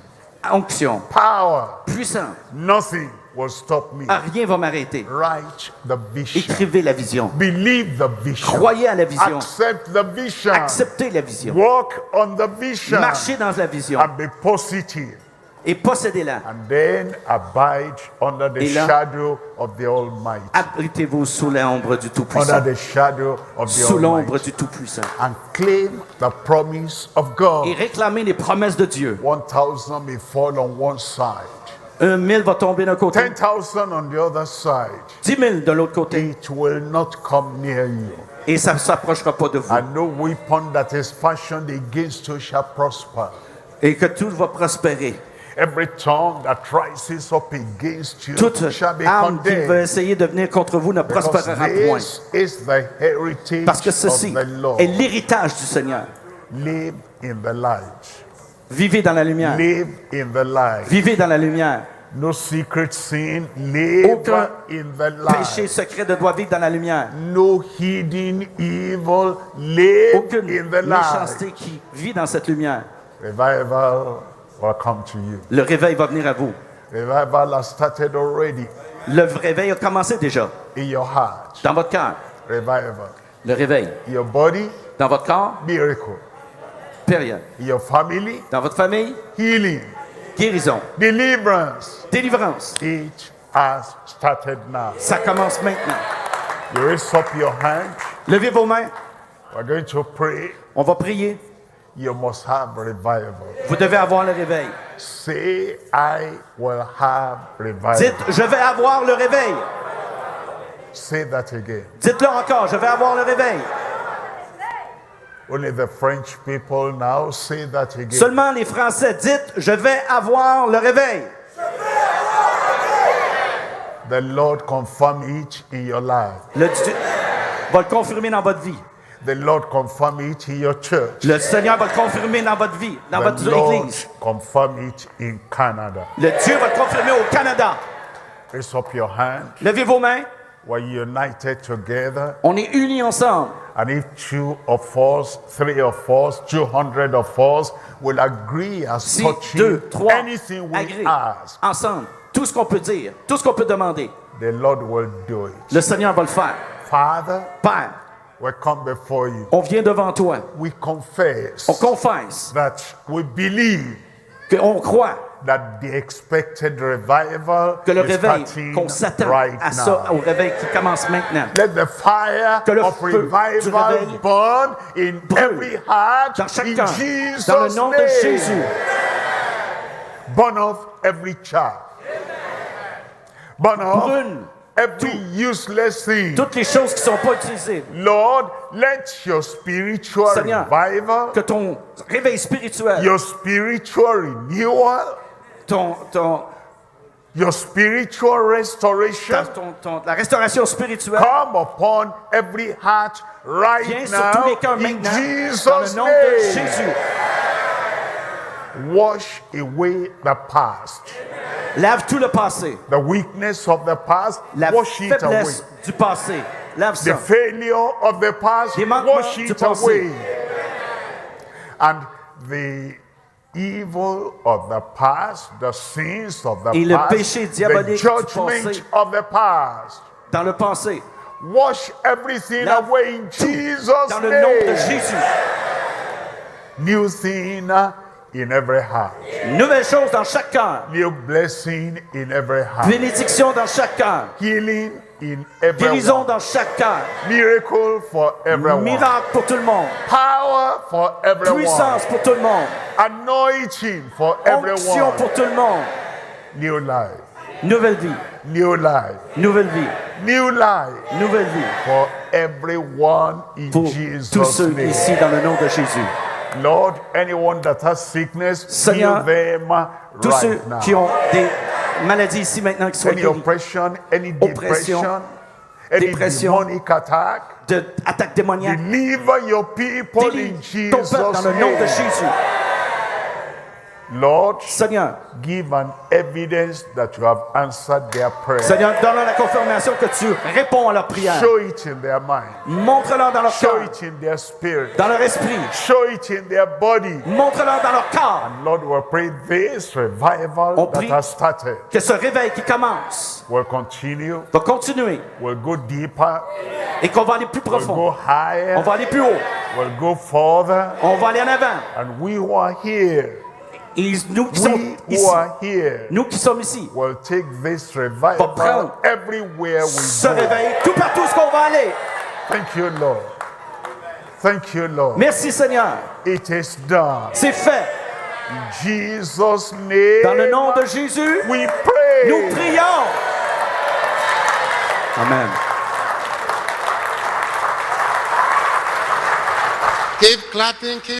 Speaker 1: Onction,
Speaker 2: power,
Speaker 1: puissant.
Speaker 2: nothing will stop me.
Speaker 1: Rien va m'arrêter.
Speaker 2: Write the vision.
Speaker 1: Écrivez la vision.
Speaker 2: Believe the vision.
Speaker 1: Croyez à la vision.
Speaker 2: Accept the vision.
Speaker 1: Acceptez la vision.
Speaker 2: Walk on the vision.
Speaker 1: Marchez dans la vision
Speaker 2: And be positive.
Speaker 1: et possédez-la.
Speaker 2: And then abide under the
Speaker 1: Et là,
Speaker 2: shadow of the Almighty.
Speaker 1: Abritez-vous sous l'ombre du Tout-Puissant.
Speaker 2: Under the shadow of the
Speaker 1: Sous l'ombre
Speaker 2: Almighty.
Speaker 1: du Tout-Puissant.
Speaker 2: And claim the promise of God.
Speaker 1: Et réclamez les promesses de Dieu.
Speaker 2: 1,000 may fall on one side.
Speaker 1: 1 000 va tomber d'un côté.
Speaker 2: 10,000 on the other side.
Speaker 1: 10 000 de l'autre côté.
Speaker 2: It will not come near you.
Speaker 1: Et ça ne s'approchera pas de vous.
Speaker 2: And no weapon that is fashioned against you shall prosper.
Speaker 1: Et que tout va prospérer.
Speaker 2: Every tongue that rises up against you
Speaker 1: Toute
Speaker 2: shall be
Speaker 1: âme qui
Speaker 2: condemned.
Speaker 1: veut essayer de venir contre vous ne
Speaker 2: Because
Speaker 1: prospérera point.
Speaker 2: this is the heritage
Speaker 1: Parce que
Speaker 2: of
Speaker 1: ceci
Speaker 2: the Lord.
Speaker 1: est l'héritage du Seigneur.
Speaker 2: Live in the light.
Speaker 1: Vivez dans la lumière.
Speaker 2: Live in the light.
Speaker 1: Vivez dans la lumière.
Speaker 2: No secret sin. Live
Speaker 1: Aucun
Speaker 2: in the light.
Speaker 1: péché secret ne doit vivre dans la lumière.
Speaker 2: No hidden evil. Live
Speaker 1: Aucune
Speaker 2: in the light.
Speaker 1: méchanceté qui vit dans cette lumière.
Speaker 2: Revival will come to you.
Speaker 1: Le réveil va venir à vous.
Speaker 2: Revival has started already
Speaker 1: Le réveil a commencé déjà.
Speaker 2: in your heart.
Speaker 1: Dans votre cœur,
Speaker 2: Revival.
Speaker 1: le réveil.
Speaker 2: Your body,
Speaker 1: Dans votre corps,
Speaker 2: miracle.
Speaker 1: période.
Speaker 2: Your family,
Speaker 1: Dans votre famille,
Speaker 2: healing.
Speaker 1: guérison.
Speaker 2: Deliverance.
Speaker 1: Délivrance.
Speaker 2: It has started now.
Speaker 1: Ça commence maintenant.
Speaker 2: You raise up your hand.
Speaker 1: Levez vos mains.
Speaker 2: We're going to pray.
Speaker 1: On va prier.
Speaker 2: You must have revival.
Speaker 1: Vous devez avoir le réveil.
Speaker 2: Say, I will have revival.
Speaker 1: Dites, je vais avoir le réveil.
Speaker 2: Say that again.
Speaker 1: Dites-le encore, je vais avoir le réveil.
Speaker 2: Only the French people now say that again.
Speaker 1: Seulement les Français, dites, je vais avoir le réveil.
Speaker 2: The Lord confirm it in your life.
Speaker 1: Le Dieu va le confirmer dans votre vie.
Speaker 2: The Lord confirm it in your church.
Speaker 1: Le Seigneur va le confirmer dans votre vie, dans
Speaker 2: The
Speaker 1: votre
Speaker 2: Lord
Speaker 1: église.
Speaker 2: confirm it in Canada.
Speaker 1: Le Dieu va le confirmer au Canada.
Speaker 2: Raise up your hand.
Speaker 1: Levez vos mains.
Speaker 2: We're united together.
Speaker 1: On est unis ensemble.
Speaker 2: And if 2 of us, 3 of us, 200 of us will agree as
Speaker 1: Si
Speaker 2: touching
Speaker 1: 2, 3
Speaker 2: anything we
Speaker 1: agréent
Speaker 2: ask,
Speaker 1: ensemble, tout ce qu'on peut dire, tout ce qu'on peut demander,
Speaker 2: the Lord will do it.
Speaker 1: le Seigneur va le faire.
Speaker 2: Father,
Speaker 1: Père,
Speaker 2: we come before you.
Speaker 1: on vient devant toi.
Speaker 2: We confess
Speaker 1: On confesse
Speaker 2: that we believe
Speaker 1: qu'on croit
Speaker 2: that the expected revival
Speaker 1: que le
Speaker 2: is
Speaker 1: réveil,
Speaker 2: starting
Speaker 1: qu'on s'attend
Speaker 2: right
Speaker 1: à ça,
Speaker 2: now.
Speaker 1: au réveil qui commence maintenant.
Speaker 2: Let the fire
Speaker 1: Que le
Speaker 2: of
Speaker 1: feu du
Speaker 2: revival
Speaker 1: réveil
Speaker 2: burn in
Speaker 1: brûle
Speaker 2: every heart
Speaker 1: dans chaque
Speaker 2: in
Speaker 1: cœur,
Speaker 2: Jesus'
Speaker 1: dans le nom de
Speaker 2: name.
Speaker 1: Jésus.
Speaker 2: Burn off every chaff. Burn off
Speaker 1: Brûle
Speaker 2: every useless thing.
Speaker 1: toutes les choses qui ne sont pas utilisées.
Speaker 2: Lord, let your spiritual
Speaker 1: Seigneur,
Speaker 2: revival,
Speaker 1: que ton réveil spirituel,
Speaker 2: your spiritual renewal, your spiritual restoration
Speaker 1: la restauration spirituelle
Speaker 2: come upon every heart right
Speaker 1: vient sur tous
Speaker 2: now
Speaker 1: les cœurs
Speaker 2: in
Speaker 1: maintenant, dans le
Speaker 2: Jesus'
Speaker 1: nom de
Speaker 2: name.
Speaker 1: Jésus.
Speaker 2: Wash away the past,
Speaker 1: Lave tout le passé,
Speaker 2: the weakness of the past,
Speaker 1: la
Speaker 2: wash it away.
Speaker 1: faiblesse du passé. Lave
Speaker 2: The
Speaker 1: ça.
Speaker 2: failure of the past,
Speaker 1: Les manquements
Speaker 2: wash
Speaker 1: du
Speaker 2: it
Speaker 1: passé.
Speaker 2: away. And the evil of the past, the sins of the
Speaker 1: Et le
Speaker 2: past,
Speaker 1: péché diabolique
Speaker 2: the
Speaker 1: du
Speaker 2: judgment
Speaker 1: passé.
Speaker 2: of the past.
Speaker 1: Dans le passé,
Speaker 2: Wash everything
Speaker 1: Lave
Speaker 2: away in
Speaker 1: tout
Speaker 2: Jesus'
Speaker 1: dans le nom de
Speaker 2: name.
Speaker 1: Jésus.
Speaker 2: New thing in every heart.
Speaker 1: Nouvelle chose dans chaque cœur.
Speaker 2: New blessing in every heart.
Speaker 1: Bénédiction dans chaque cœur.
Speaker 2: Healing in every
Speaker 1: Guérison
Speaker 2: one.
Speaker 1: dans chaque cœur.
Speaker 2: Miracle for everyone.
Speaker 1: Miracle pour tout le monde.
Speaker 2: Power for everyone.
Speaker 1: Puissance pour tout le monde.
Speaker 2: Anointing for
Speaker 1: Onction
Speaker 2: everyone.
Speaker 1: pour tout le monde.
Speaker 2: New life.
Speaker 1: Nouvelle vie.
Speaker 2: New life.
Speaker 1: Nouvelle vie.
Speaker 2: New life
Speaker 1: Nouvelle vie.
Speaker 2: for everyone in
Speaker 1: Pour tous
Speaker 2: Jesus'
Speaker 1: ceux
Speaker 2: name.
Speaker 1: ici dans le nom de Jésus.
Speaker 2: Lord, anyone that has sickness,
Speaker 1: Seigneur,
Speaker 2: heal them
Speaker 1: Tous ceux
Speaker 2: right now.
Speaker 1: qui ont des maladies ici maintenant qui soient
Speaker 2: Any
Speaker 1: guéris.
Speaker 2: oppression, any
Speaker 1: Oppression,
Speaker 2: depression, any
Speaker 1: dépression,
Speaker 2: demonic attack,
Speaker 1: D'attaques démoniaques.
Speaker 2: deliver your people in
Speaker 1: Délivre ton
Speaker 2: Jesus'
Speaker 1: peuple dans le nom de
Speaker 2: name.
Speaker 1: Jésus.
Speaker 2: Lord,
Speaker 1: Seigneur,
Speaker 2: give an evidence that you have answered their prayer.
Speaker 1: Seigneur, donne-leur la confirmation que tu réponds à leur prière.
Speaker 2: Show it in their mind.
Speaker 1: Montre-leur dans leur
Speaker 2: Show
Speaker 1: cœur,
Speaker 2: it in their spirit.
Speaker 1: dans leur esprit.
Speaker 2: Show it in their body.
Speaker 1: Montre-leur dans leur corps
Speaker 2: Lord, we pray this revival
Speaker 1: On
Speaker 2: that
Speaker 1: prie.
Speaker 2: has started
Speaker 1: que ce réveil qui commence
Speaker 2: will continue,
Speaker 1: va continuer
Speaker 2: will go deeper,
Speaker 1: et qu'on va aller plus
Speaker 2: will
Speaker 1: profond.
Speaker 2: go higher,
Speaker 1: On va aller plus haut.
Speaker 2: will go further.
Speaker 1: On va aller en avant.
Speaker 2: And we who are here,
Speaker 1: Et nous qui sommes
Speaker 2: we
Speaker 1: ici,
Speaker 2: who are here,
Speaker 1: nous qui sommes ici,
Speaker 2: will take this
Speaker 1: Va
Speaker 2: revival
Speaker 1: prendre
Speaker 2: everywhere we
Speaker 1: ce
Speaker 2: go.
Speaker 1: réveil, tout partout où qu'on va aller.
Speaker 2: Thank you, Lord. Thank you, Lord.
Speaker 1: Merci Seigneur.
Speaker 2: It is done.
Speaker 1: C'est fait.
Speaker 2: In Jesus' name,
Speaker 1: Dans le nom de Jésus,
Speaker 2: we pray.
Speaker 1: nous prions. Amen.
Speaker 3: Keep clapping, keep